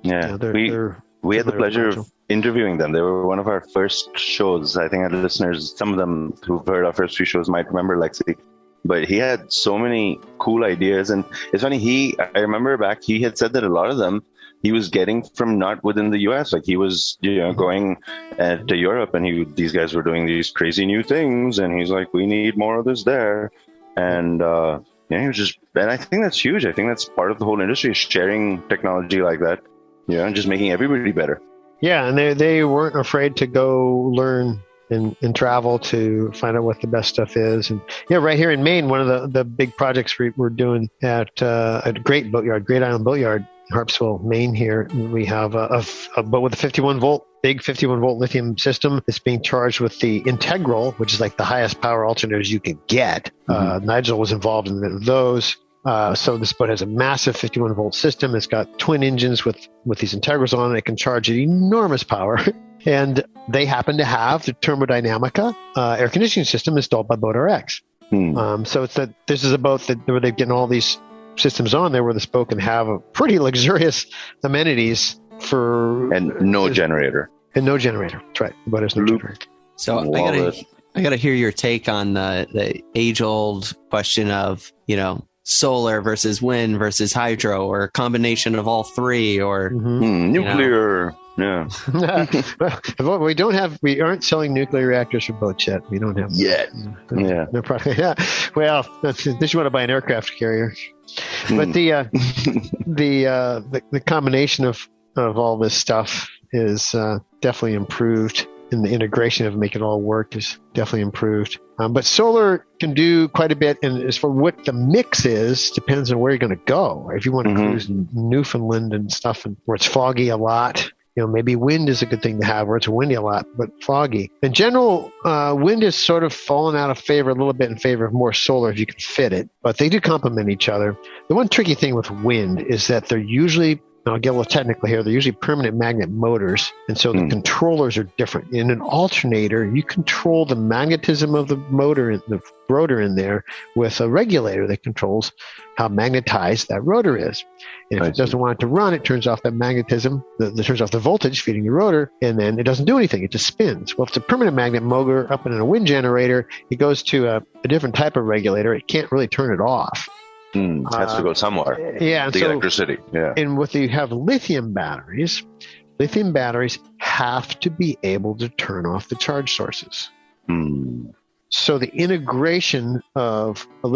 we had the pleasure of interviewing them. They were one of our first shows. I think our listeners, some of them who've heard our first few shows, might remember Lexi. But he had so many cool ideas, and it's funny. I remember back, he had said that a lot of them he was getting from not within the U.S. Like he was, going to Europe, and these guys were doing these crazy new things, and he's like, we need more of this there. And he was just, and I think that's huge. I think that's part of the whole industry, is sharing technology like that, and just making everybody better. Yeah, and they weren't afraid to go learn and travel to find out what the best stuff is. And right here in Maine, one of the big projects we're doing at a great boatyard, Great Island Boatyard, Harpswell, Maine here, we have a boat with a big 51 volt lithium system. It's being charged with the Integral, which is like the highest power alternators you can get. Nigel was involved in those. So this boat has a massive 51 volt system. It's got twin engines with these Integrals on it. It can charge at enormous power. And they happen to have the Thermodynamica air conditioning system installed by Boat RX. So this is a boat where they're getting all these systems on there where this boat can have a pretty luxurious amenities and no generator. That's right. The boat has no generator. So I gotta hear your take on the age-old question of solar versus wind versus hydro, or a combination of all three, or nuclear. Yeah. We aren't selling nuclear reactors for boats yet. We don't have yet. No problem. Yeah. Well, unless you want to buy an aircraft carrier. But the combination of all this stuff is definitely improved and the integration of making it all work is definitely improved. But solar can do quite a bit, and as for what the mix is, depends on where you're going to go. If you want to cruise in Newfoundland and stuff, and where it's foggy a lot, maybe wind is a good thing to have, where it's windy a lot, but foggy. In general, wind is sort of fallen out of favor a little bit in favor of more solar if you can fit it, but they do complement each other. The one tricky thing with wind is that they're usually, I'll get a little technical here, they're usually permanent magnet motors, and so the controllers are different. In an alternator, you control the magnetism of the motor, the rotor in there, with a regulator that controls how magnetized that rotor is. And if it doesn't want it to run, it turns off that magnetism, it turns off the voltage feeding the rotor, and then it doesn't do anything. It just spins. Well, if it's a permanent magnet motor up in a wind generator, it goes to a different type of regulator. It can't really turn it off. Has to go somewhere. Yeah. The electricity. Yeah. And with you have lithium batteries have to be able to turn off the charge sources. So the integration of a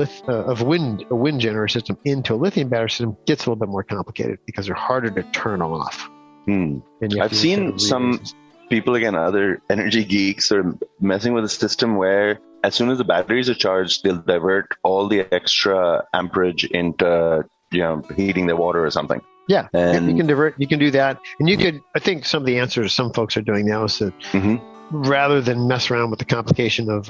wind generator system into a lithium battery system gets a little bit more complicated because they're harder to turn off. And I've seen some people, again, other energy geeks, are messing with a system where as soon as the batteries are charged, they'll divert all the extra amperage into, heating the water or something. Yeah, and you can do that. And you could, I think some of the answers some folks are doing now is that rather than mess around with the complication of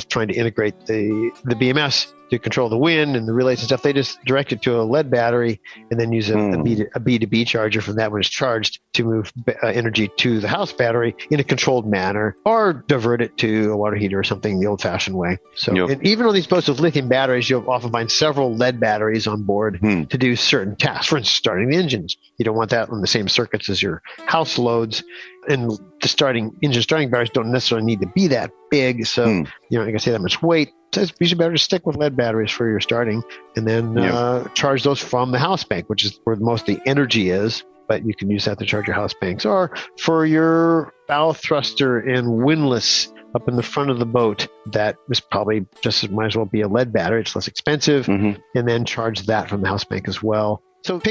trying to integrate the BMS to control the wind and the relays and stuff, they just direct it to a lead battery and then use a B2B charger from that when it's charged to move energy to the house battery in a controlled manner, or divert it to a water heater or something the old-fashioned way. So, and even on these boats with lithium batteries, you'll often find several lead batteries on board to do certain tasks. For instance, starting the engines. You don't want that on the same circuits as your house loads, and the engine starting batteries don't necessarily need to be that big, so you don't say that much weight. So it's usually better to stick with lead batteries for your starting, and then charge those from the house bank, which is where most of the energy is. But you can use that to charge your house banks, or for your bow thruster and windlass up in the front of the boat. That is probably might as well be a lead battery. It's less expensive, and then charge that from the house bank as well. So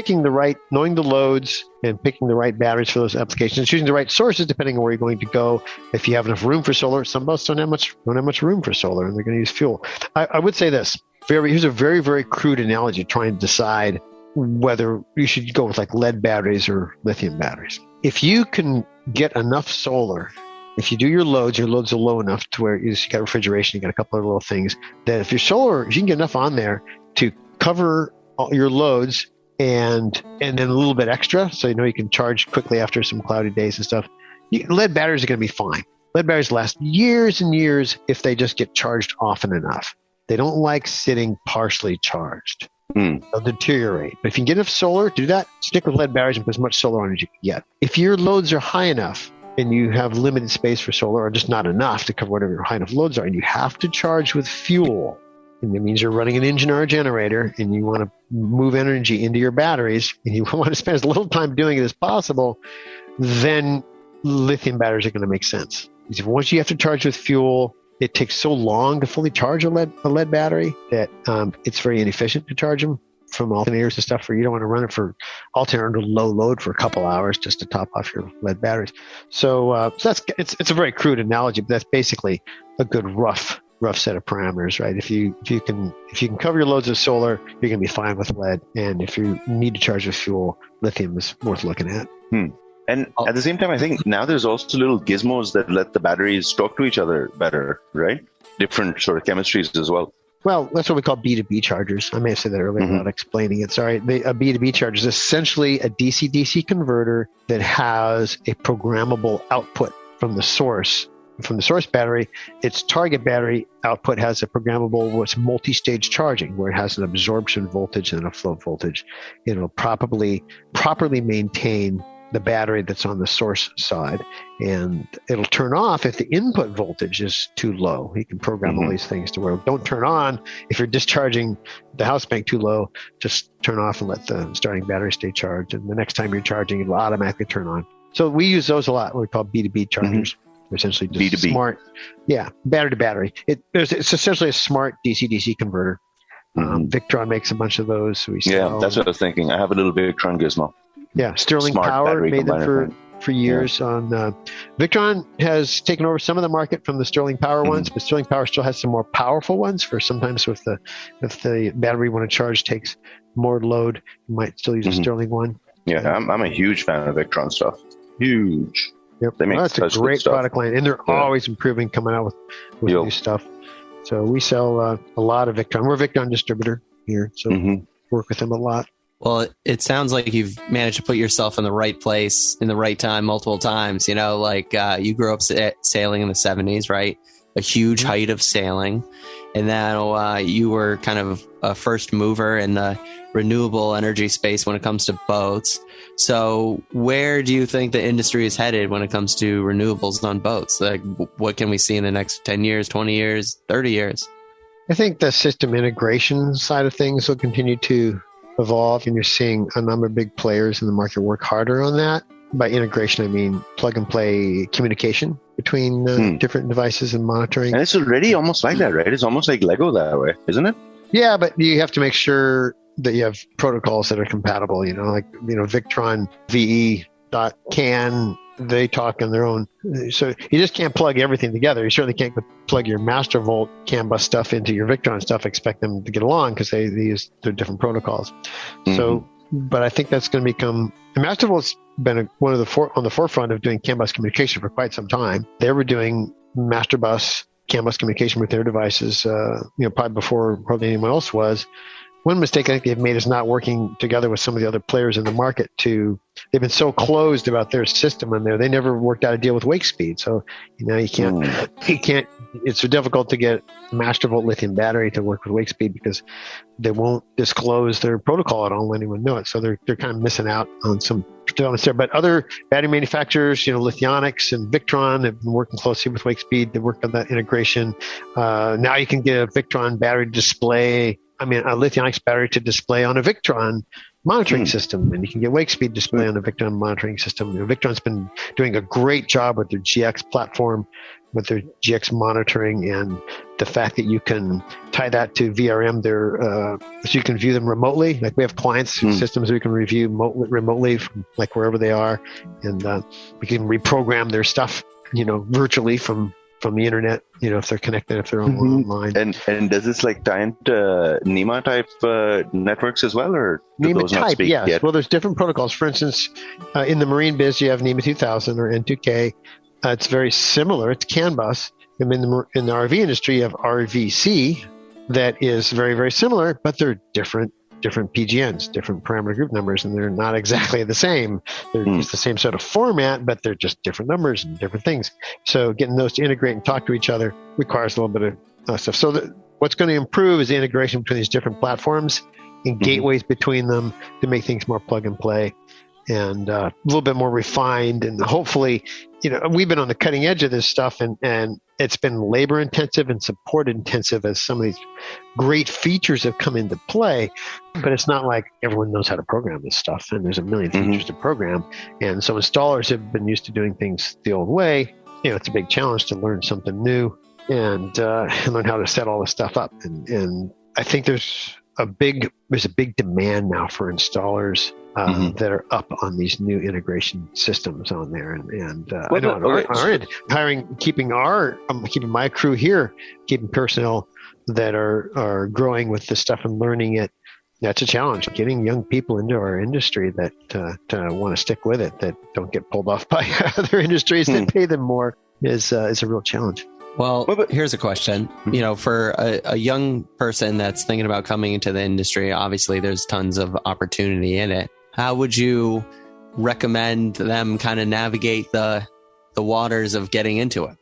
knowing the loads and picking the right batteries for those applications, choosing the right sources depending on where you're going to go. If you have enough room for solar, some boats don't have much room for solar, and they're going to use fuel. I would say this. Here's a very, very crude analogy trying to decide whether you should go with like lead batteries or lithium batteries. If you can get enough solar, if you do your loads are low enough to where you got refrigeration, you got a couple of little things, that if you can get enough on there to cover all your loads, and then a little bit extra, so you can charge quickly after some cloudy days and stuff. Lead batteries are going to be fine. Lead batteries last years and years if they just get charged often enough. They don't like sitting partially charged. They'll deteriorate. But if you can get enough solar to do that, stick with lead batteries and put as much solar on as you can get. If your loads are high enough and you have limited space for solar, or just not enough to cover whatever your high enough loads are, and you have to charge with fuel, and that means you're running an engine or a generator, and you want to move energy into your batteries, and you want to spend as little time doing it as possible, then lithium batteries are going to make sense. Because once you have to charge with fuel, it takes so long to fully charge a lead battery that it's very inefficient to charge them from alternators and stuff, where you don't want to run it for alternator under low load for a couple hours just to top off your lead batteries. So it's a very crude analogy, but that's basically a good rough set of parameters, right? If you can cover your loads of solar, you're going to be fine with lead. And if you need to charge with fuel, lithium is worth looking at. And at the same time, I think now there's also little gizmos that let the batteries talk to each other better, right? Different sort of chemistries as well. Well, that's what we call B2B chargers. I may have said that earlier without explaining it. Sorry. A B2B charger is essentially a DC-DC converter that has a programmable output from the source battery. Its target battery output has a programmable what's multi-stage charging, where it has an absorption voltage and a flow voltage. It'll properly maintain the battery that's on the source side, and it'll turn off if the input voltage is too low. You can program all these things to where don't turn on if you're discharging the house bank too low. Just turn off and let the starting battery stay charged, and the next time you're charging, it'll automatically turn on. So we use those a lot, what we call B2B chargers. Essentially just B2B. Smart, battery to battery. It's essentially a smart DC-DC converter. Victron makes a bunch of those. So that's what I was thinking. I have a little Victron gizmo. Yeah, Sterling Smart Power made them for years on Victron has taken over some of the market from the Sterling Power ones, but Sterling Power still has some more powerful ones for sometimes if the battery when it charged takes more load, you might still use a Sterling one. Yeah, I'm a huge fan of Victron stuff. Huge. Yep. They make That's a great product line, and they're always improving, coming out with new stuff. So we sell a lot of Victron. We're a Victron distributor here, so work with them a lot. Well, it sounds like you've managed to put yourself in the right place in the right time multiple times. You know, like you grew up sailing in the 70s, right? A huge height of sailing. And now you were kind of a first mover in the renewable energy space when it comes to boats. So where do you think the industry is headed when it comes to renewables on boats? Like, what can we see in the next 10 years, 20 years, 30 years? I think the system integration side of things will continue to evolve, and you're seeing a number of big players in the market work harder on that. By integration, I mean plug and play communication between different devices and monitoring. And it's already almost like that, right? It's almost like Lego that way, isn't it? Yeah, but you have to make sure that you have protocols that are compatible, Victron VE.can, they talk on their own. So you just can't plug everything together. You certainly can't plug your Mastervolt CAN bus stuff into your Victron stuff, expect them to get along because they use their different protocols. So, but I think that's going to become, and Mastervolt's been one of on the forefront of doing CAN bus communication for quite some time. They were doing master bus CAN bus communication with their devices, probably before hardly anyone else was. One mistake I think they've made is not working together with some of the other players in the market. They've been so closed about their system in there. They never worked out a deal with wake speed. So, you can't, it's so difficult to get a Mastervolt lithium battery to work with wake speed because they won't disclose their protocol at all and let anyone know it. So they're kind of missing out on some developments there. But other battery manufacturers, Lithionics and Victron have been working closely with wake speed. They worked on that integration. Now you can get a Victron battery display, a Lithionics battery to display on a Victron monitoring system, and you can get wake speed display on a Victron monitoring system. Victron's been doing a great job with their GX platform, with their GX monitoring, and the fact that you can tie that to VRM, so you can view them remotely. Like we have clients systems we can review remotely from like wherever they are, and we can reprogram their stuff, virtually from the internet, if they're connected, if they're online. And does this tie into NEMA type networks as well, or do NEMA those type? not speak Yes. yet? Well, there's different protocols. For instance, in the marine biz, you have NEMA 2000 or N2K. It's very similar. It's CAN bus. And in the RV industry, you have RVC that is very, very similar, but they're different PGNs, different parameter group numbers, and they're not exactly the same. They're just the same sort of format, but they're just different numbers and different things. So getting those to integrate and talk to each other requires a little bit of stuff. So what's going to improve is the integration between these different platforms and gateways between them to make things more plug and play and a little bit more refined. And hopefully, we've been on the cutting edge of this stuff, and it's been labor intensive and support intensive as some of these great features have come into play. But it's not like everyone knows how to program this stuff, and there's a million features to program. And so installers have been used to doing things the old way. It's a big challenge to learn something new and learn how to set all this stuff up. And I think there's a big demand now for installers that are up on these new integration systems on there, and I know on our end, keeping my crew here, keeping personnel that are growing with this stuff and learning it. That's a challenge. Getting young people into our industry that want to stick with it, that don't get pulled off by other industries that pay them more, is a real challenge. Well, here's a question. For a young person that's thinking about coming into the industry, obviously there's tons of opportunity in it. How would you recommend them kind of navigate the waters of getting into it?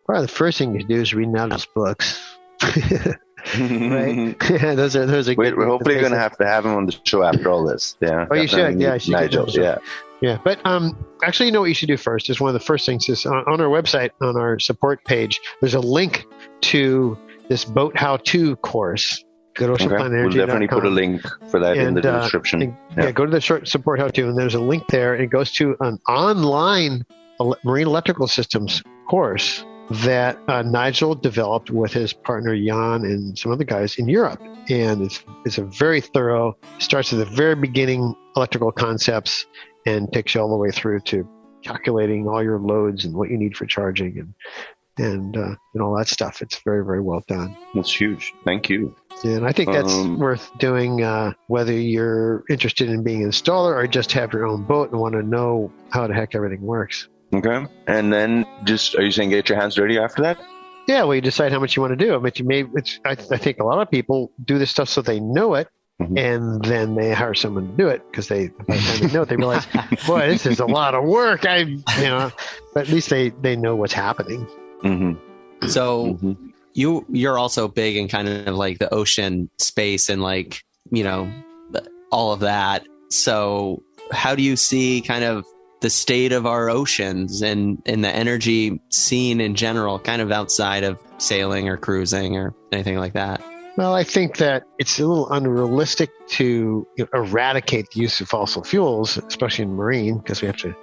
Well, the first thing you do is read Nigel's books. Right? those are we're hopefully going to have him on the show after all this. Yeah. Oh, you should. Yeah, Nigel. Yeah. Yeah, but actually, what you should do first is one of the first things is on our website, on our support page, there's a link to this boat how-to course. Go to OceanPlanet Energy. We'll definitely put a link for that in the description. Go to the short support how-to, and there's a link there, and it goes to an online marine electrical systems course that Nigel developed with his partner Jan and some other guys in Europe. And it's a very thorough, starts at the very beginning, electrical concepts, and takes you all the way through to calculating all your loads and what you need for charging and all that stuff. It's very, very well done. That's huge. Thank you. And I think that's worth doing, whether you're interested in being an installer or just have your own boat and want to know how the heck everything works. Okay. And then are you saying get your hands dirty after that? Yeah, well, you decide how much you want to do. I think a lot of people do this stuff so they know it, and then they hire someone to do it because by the time they know it, they realize, boy, this is a lot of work. But at least they know what's happening. Mm-hmm. So you're also big in kind of like the ocean space and like, all of that. So how do you see kind of the state of our oceans and the energy scene in general, kind of outside of sailing or cruising or anything like that? Well, I think that it's a little unrealistic to eradicate the use of fossil fuels, especially in marine, because we have to.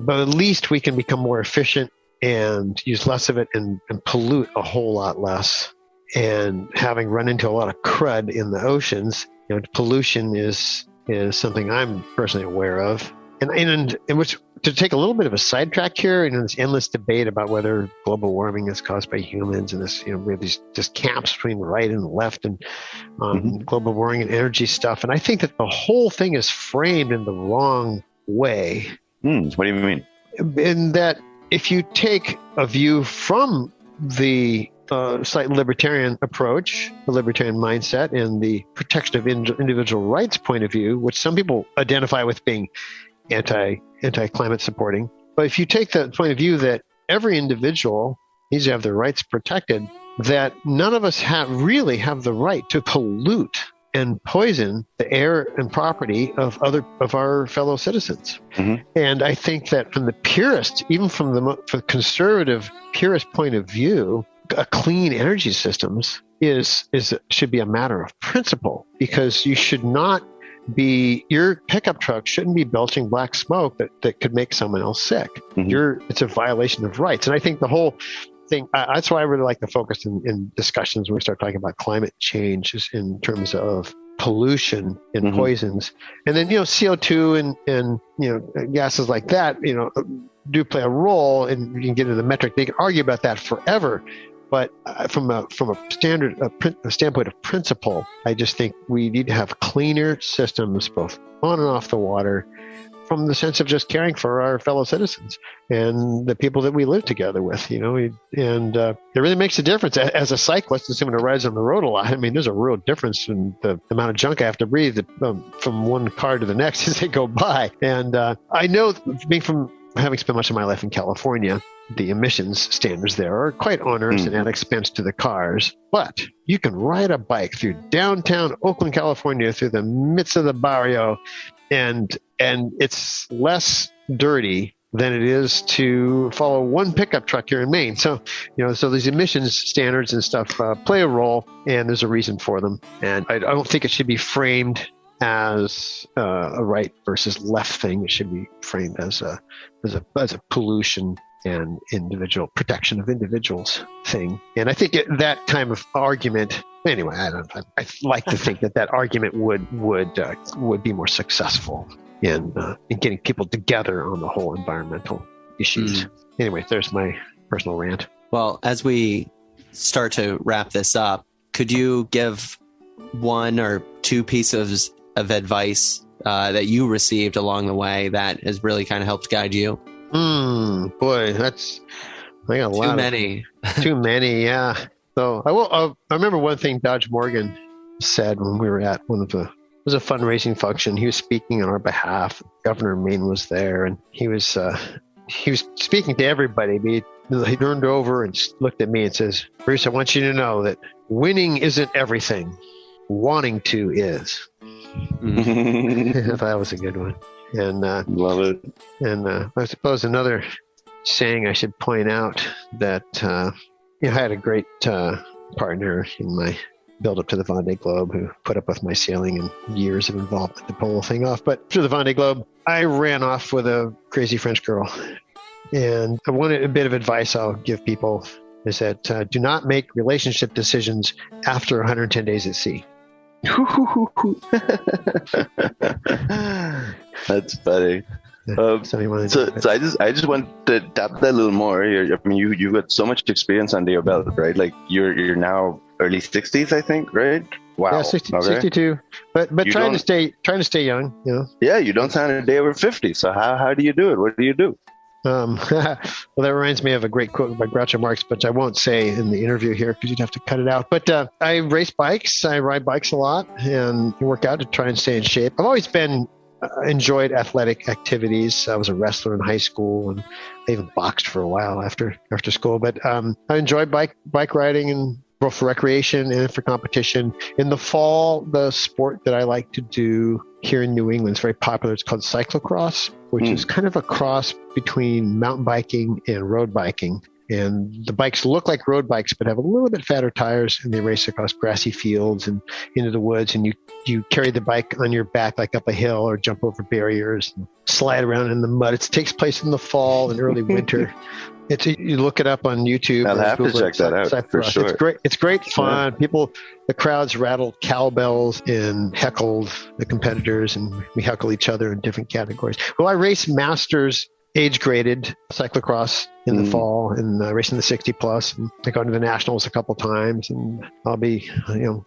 But at least we can become more efficient and use less of it and pollute a whole lot less. And having run into a lot of crud in the oceans, pollution is something I'm personally aware of. And which, to take a little bit of a sidetrack here, this endless debate about whether global warming is caused by humans, and this, we have these just camps between the right and the left, and global warming and energy stuff. And I think that the whole thing is framed in the wrong way. What do you mean? In that, if you take a view from the slight libertarian approach, the libertarian mindset, and the protection of individual rights point of view, which some people identify with being anti-climate supporting. But if you take the point of view that every individual needs to have their rights protected, that none of us really have the right to pollute and poison the air and property of our fellow citizens. And I think that from the purist, even from the conservative purist point of view, a clean energy systems should be a matter of principle, because you should not your pickup truck shouldn't be belching black smoke that could make someone else sick. It's a violation of rights. And I think the whole thing, that's why I really like to focus in discussions when we start talking about climate change, is in terms of pollution and poisons. And then, CO2 and gases like that, do play a role, and you can get into the metric. They can argue about that forever. But from a standpoint of principle, I just think we need to have cleaner systems, both on and off the water, from the sense of just caring for our fellow citizens and the people that we live together with. It really makes a difference. As a cyclist, as someone who rides on the road a lot, there's a real difference in the amount of junk I have to breathe from one car to the next as they go by. And I know, having spent much of my life in California, the emissions standards there are quite onerous and add expense to the cars. But you can ride a bike through downtown Oakland, California, through the midst of the barrio, and it's less dirty than it is to follow one pickup truck here in Maine. So, so these emissions standards and stuff play a role, and there's a reason for them. And I don't think it should be framed as a right versus left thing. It should be framed as a pollution and individual protection of individuals thing. And I think that kind of argument, anyway, I like to think that argument would be more successful in getting people together on the whole environmental issues. Anyway, there's my personal rant. Well, as we start to wrap this up, could you give one or two pieces of advice that you received along the way that has really kind of helped guide you? Boy, I got a lot. Too many, yeah. So I remember one thing Dodge Morgan said when we were at it was a fundraising function. He was speaking on our behalf. Governor of Maine was there, and he was speaking to everybody. He turned over and looked at me and says, "Bruce, I want you to know that winning isn't everything. Wanting to is." That was a good one. And love it. And I suppose another saying I should point out that I had a great partner in my build up to the Vendée Globe who put up with my sailing and years of involvement to pull the whole thing off. But through the Vendée Globe, I ran off with a crazy French girl. And a bit of advice I'll give people is that do not make relationship decisions after 110 days at sea. That's funny. So I just want to tap that a little more. You've got so much experience under your belt, right? Like you're now early 60s, I think, right? Wow. Yeah, 62. But trying to stay young, you know. Yeah, you don't sound a day over 50. So how do you do it? What do you do? Well, that reminds me of a great quote by Groucho Marx, which I won't say in the interview here because you'd have to cut it out. But I race bikes. I ride bikes a lot and work out to try and stay in shape. I've always enjoyed athletic activities. I was a wrestler in high school, and I even boxed for a while after school. But I enjoy bike riding, and both for recreation and for competition. In the fall, the sport that I like to do here in New England is very popular. It's called cyclocross, which is kind of a cross between mountain biking and road biking. And the bikes look like road bikes, but have a little bit fatter tires, and they race across grassy fields and into the woods. And you carry the bike on your back, like up a hill, or jump over barriers and slide around in the mud. It takes place in the fall and early winter. You look it up on YouTube. I'll have to check that out for sure. It's great fun. Yeah. The crowds rattled cowbells and heckled the competitors, and we heckle each other in different categories. Well, I race masters age-graded cyclocross in the fall, and racing the 60 plus. And I go to the nationals a couple times, and I'll be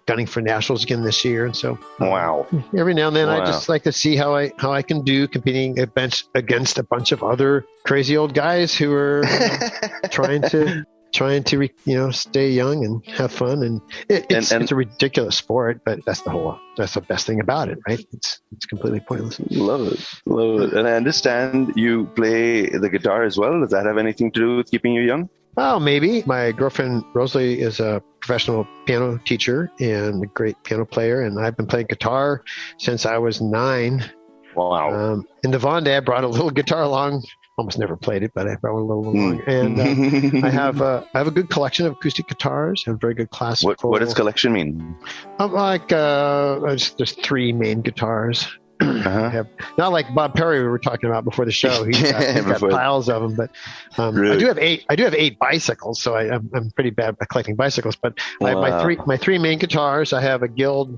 gunning for nationals again this year. And so, wow! Every now and then, I just like to see how I can do competing against a bunch of other crazy old guys who are trying to stay young and have fun. And it's a ridiculous sport, but that's the best thing about it, right? It's completely pointless. Love it. And I understand you play the guitar as well. Does that have anything to do with keeping you young? Oh, maybe. My girlfriend, Rosalie, is a professional piano teacher and a great piano player. And I've been playing guitar since I was 9. Wow. In the Vendée, I brought a little guitar along. Almost never played it, but I brought a little along. And I have a good collection of acoustic guitars and very good classical. What does collection mean? There's 3 main guitars. Not like Bob Perry we were talking about before the show. He's got piles of them, but really? I do have 8 bicycles, so I'm pretty bad at collecting bicycles. But I have my three main guitars. I have a Guild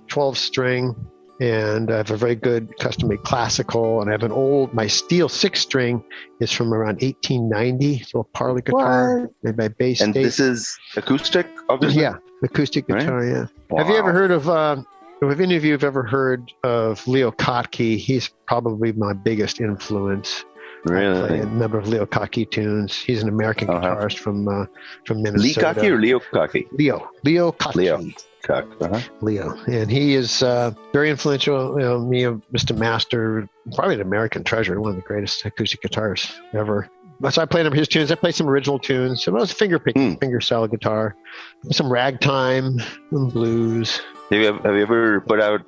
12-string. And I have a very good custom-made classical, and I have my steel 6-string is from around 1890. It's a little Parley guitar made by Bay State. And this is acoustic, obviously? Yeah, acoustic guitar, right? yeah. Wow. Have you ever heard of, have any of you ever heard of Leo Kottke? He's probably my biggest influence. Really? I play a number of Leo Kottke tunes. He's an American guitarist from Minnesota. Lee Kottke or Leo Kottke? Leo Kottke. Leo, and he is very influential. Me and Mr. Master, probably an American treasure, one of the greatest acoustic guitarists ever. So I played his tunes. I played some original tunes. So it was finger style guitar, some ragtime, some blues. Have you ever put out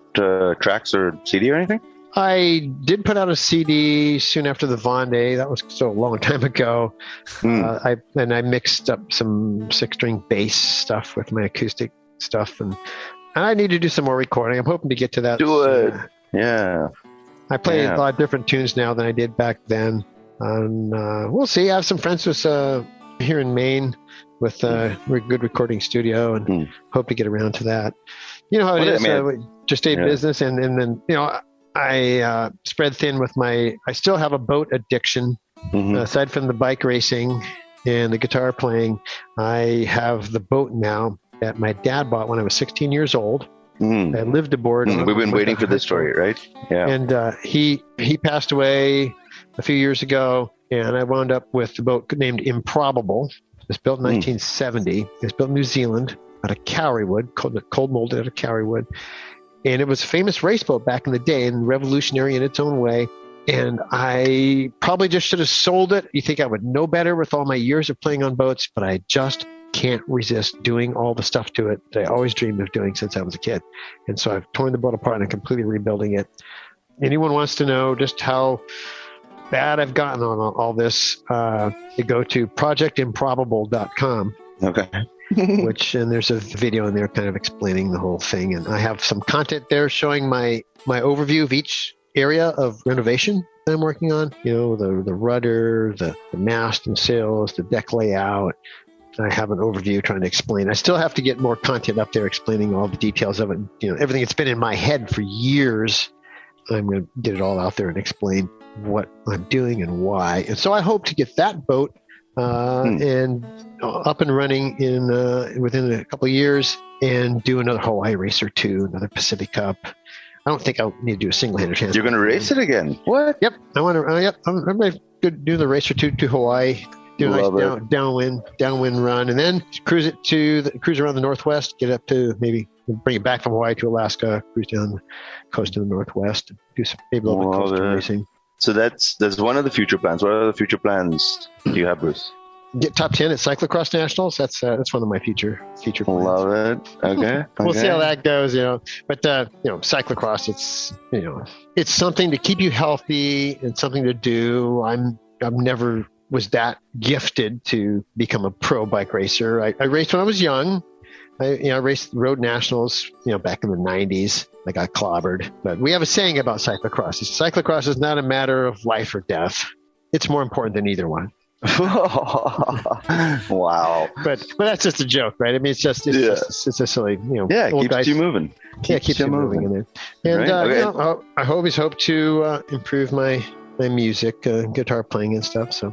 tracks or CD or anything? I did put out a CD soon after the Vendée. That was so a long time ago. I mixed up some 6-string bass stuff with my acoustic stuff, and I need to do some more recording. I'm hoping to get to that. Do it. Yeah. I play a lot of different tunes now than I did back then. And we'll see. I have some friends here in Maine with a good recording studio, and hope to get around to that. You know how it is. Just a business, and then I spread thin with I still have a boat addiction. Aside from the bike racing and the guitar playing, I have the boat now that my dad bought when I was 16 years old. I lived aboard. We've been waiting for this story, right? Yeah. And he passed away a few years ago, and I wound up with a boat named Improbable. It was built in 1970. It was built in New Zealand out of Kauri wood, cold molded out of Kauri wood. And it was a famous race boat back in the day and revolutionary in its own way. And I probably just should have sold it. You think I would know better with all my years of playing on boats, but I just can't resist doing all the stuff to it that I always dreamed of doing since I was a kid. And so I've torn the boat apart and I'm completely rebuilding it. Anyone wants to know just how bad I've gotten on all this, you go to projectimprobable.com. Okay. And there's a video in there kind of explaining the whole thing. And I have some content there showing my overview of each area of renovation that I'm working on. The rudder, the mast and sails, the deck layout. I have an overview trying to explain. I still have to get more content up there explaining all the details of it. Everything that's been in my head for years, I'm going to get it all out there and explain. what I'm doing and why. And so I hope to get that boat and up and running in within a couple of years, and do another Hawaii race or two, another Pacific Cup. I don't think I'll need to do a single-handed chance. You're going to race it again? What? Yep. I want to. Yep. I'm going to do the race or two to Hawaii. Do a nice downwind run, and then cruise around the Northwest. Get up to maybe bring it back from Hawaii to Alaska. Cruise down the coast of the Northwest. Do some maybe a little bit coastal racing. So that's one of the future plans. What other future plans do you have, Bruce? Get top 10 at Cyclocross Nationals. That's one of my future plans. Love it. Okay. We'll see how that goes, But Cyclocross, it's something to keep you healthy and something to do. I'm never was that gifted to become a pro bike racer. I raced when I was young. I raced road nationals, back in the 90s. I got clobbered. But we have a saying about cyclocross. Cyclocross is not a matter of life or death. It's more important than either one. Wow. But that's just a joke, right? I mean, it's just a silly, it keeps you moving. Keeps you moving in there. And, right? I always hope to improve my music, guitar playing and stuff. So,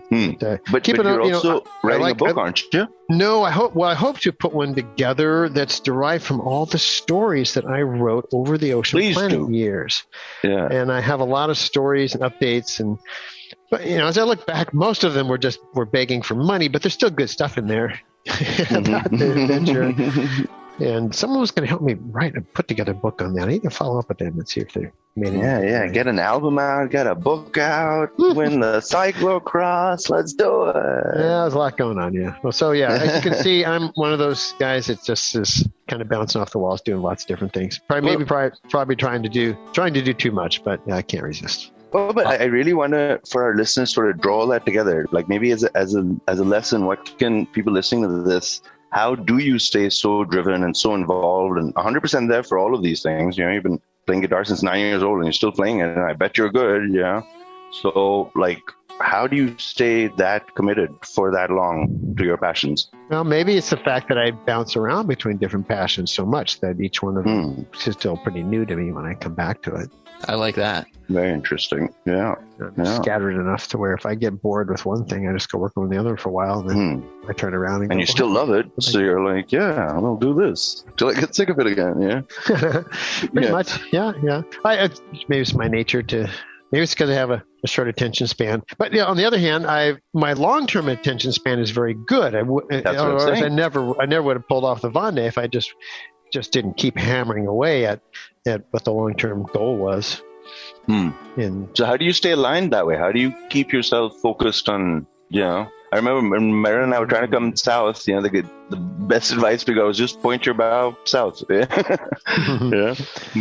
but you're also writing a book, aren't you? No, I hope to put one together that's derived from all the stories that I wrote over the OceanPlanet years. Yeah. And I have a lot of stories and updates, but as I look back, most of them were begging for money, but there's still good stuff in there about the adventure. And someone was going to help me write and put together a book on that. I need to follow up with them and see if they made it. Yeah. Get an album out, get a book out, win the cyclocross. Let's do it. Yeah, there's a lot going on. Yeah. Well, so as you can see, I'm one of those guys that just is kind of bouncing off the walls, doing lots of different things. Probably trying to do too much, but I can't resist. Well, but I really want to, for our listeners, sort of draw all that together. Like maybe as a lesson, what can people listening to this? How do you stay so driven and so involved and 100% there for all of these things? You've been playing guitar since 9 years old and you're still playing it, and I bet you're good, So, how do you stay that committed for that long to your passions? Well, maybe it's the fact that I bounce around between different passions so much that each one of them is still pretty new to me when I come back to it. I like that. Very interesting. Yeah. I'm scattered enough to where if I get bored with one thing, I just go work on the other for a while. Then I turn around and you still love it. So you're like, I'll do this till I get sick of it again. Yeah. Pretty much. Yeah. Maybe it's my nature maybe it's because I have a short attention span. But on the other hand, my long-term attention span is very good. I never would have pulled off the Vendée if I just didn't keep hammering away at what the long-term goal was. And so how do you stay aligned that way? How do you keep yourself focused on, I remember when Marilyn and I were trying to come south, the best advice we got was just point your bow south. Yeah.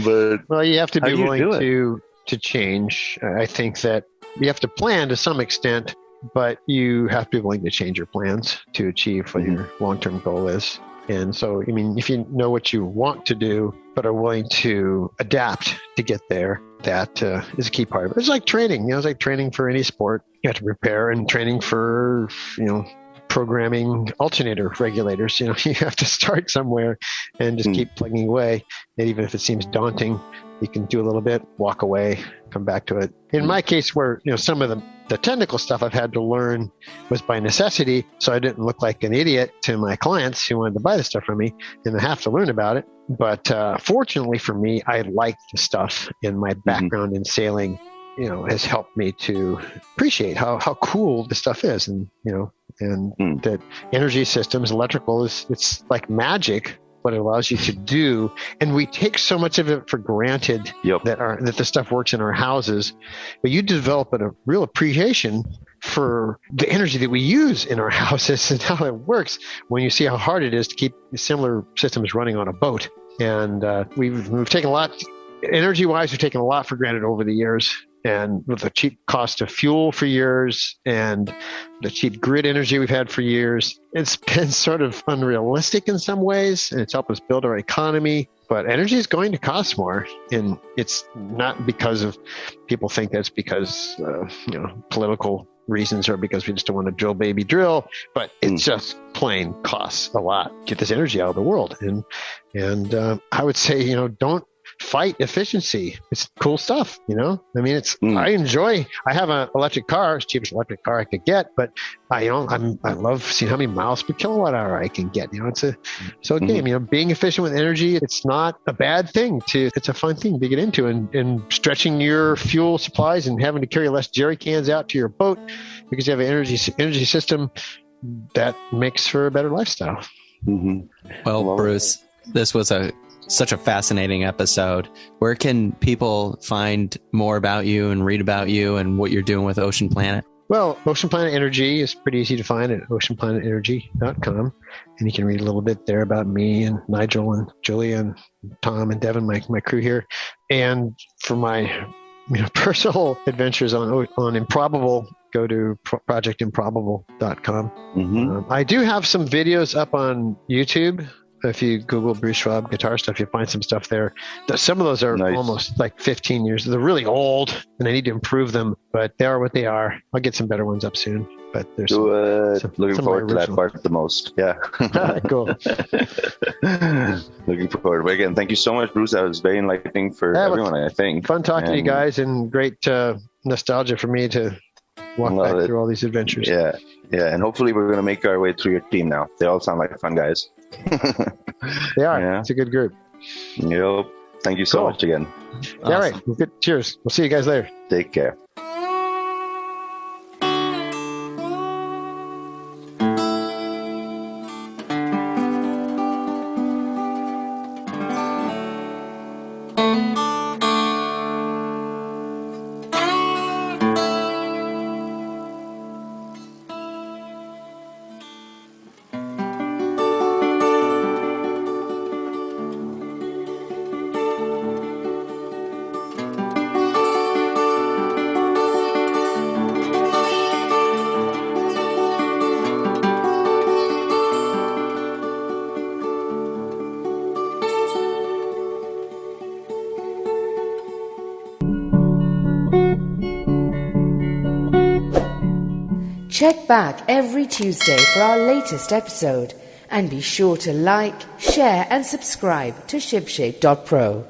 But you have to be willing to change. I think that you have to plan to some extent, but you have to be willing to change your plans to achieve what your long-term goal is. And so, if you know what you want to do, but are willing to adapt to get there, that is a key part of it. It's like training. It's like training for any sport. You have to prepare, and training for, programming alternator regulators. You have to start somewhere and just keep plugging away. And even if it seems daunting, you can do a little bit, walk away, come back to it. In my case, where some of the technical stuff I've had to learn was by necessity, so I didn't look like an idiot to my clients who wanted to buy the stuff from me, and I have to learn about it. But fortunately for me, I like the stuff, and my background in sailing, has helped me to appreciate how cool the stuff is, and that energy systems, electrical it's like magic. What it allows you to do, and we take so much of it for granted that the stuff works in our houses, but you develop a real appreciation for the energy that we use in our houses and how it works when you see how hard it is to keep similar systems running on a boat. And we've taken a lot, energy-wise, we've taken a lot for granted over the years. And with the cheap cost of fuel for years and the cheap grid energy we've had for years, it's been sort of unrealistic in some ways, and it's helped us build our economy. But energy is going to cost more, and it's not because of people think that's because political reasons or because we just don't want to drill baby drill, but it just plain costs a lot to get this energy out of the world. And I would say, fight efficiency. It's cool stuff, I mean, I have an electric car, it's the cheapest electric car I could get, but I love seeing how many miles per kilowatt hour I can get. It's a game, being efficient with energy. It's not a bad thing it's a fun thing to get into, and stretching your fuel supplies and having to carry less jerry cans out to your boat because you have an energy system that makes for a better lifestyle. Well, Bruce, this was such a fascinating episode. Where can people find more about you and read about you and what you're doing with Ocean Planet? Well, OceanPlanet Energy is pretty easy to find at OceanPlanetEnergy.com. And you can read a little bit there about me and Nigel and Julia and Tom and Devin, my crew here. And for my personal adventures on Improbable, go to projectimprobable.com. I do have some videos up on YouTube. If you Google Bruce Schwab guitar stuff, you'll find some stuff there. Some of those are almost like 15 years. They're really old, and I need to improve them, but they are what they are. I'll get some better ones up soon. But there's looking forward to that part the most. Yeah. Cool. Looking forward. But again, thank you so much, Bruce. That was very enlightening for everyone, I think. Fun talking to you guys, and great nostalgia for me to walk back through all these adventures. Yeah. And hopefully we're going to make our way through your team now. They all sound like fun guys. They are. Yeah. It's a good group. Yep. Thank you so much again. Awesome. All right. Well, good. Cheers. We'll see you guys later. Take care. Check back every Tuesday for our latest episode, and be sure to like, share and subscribe to SHIPSHAPE.pro.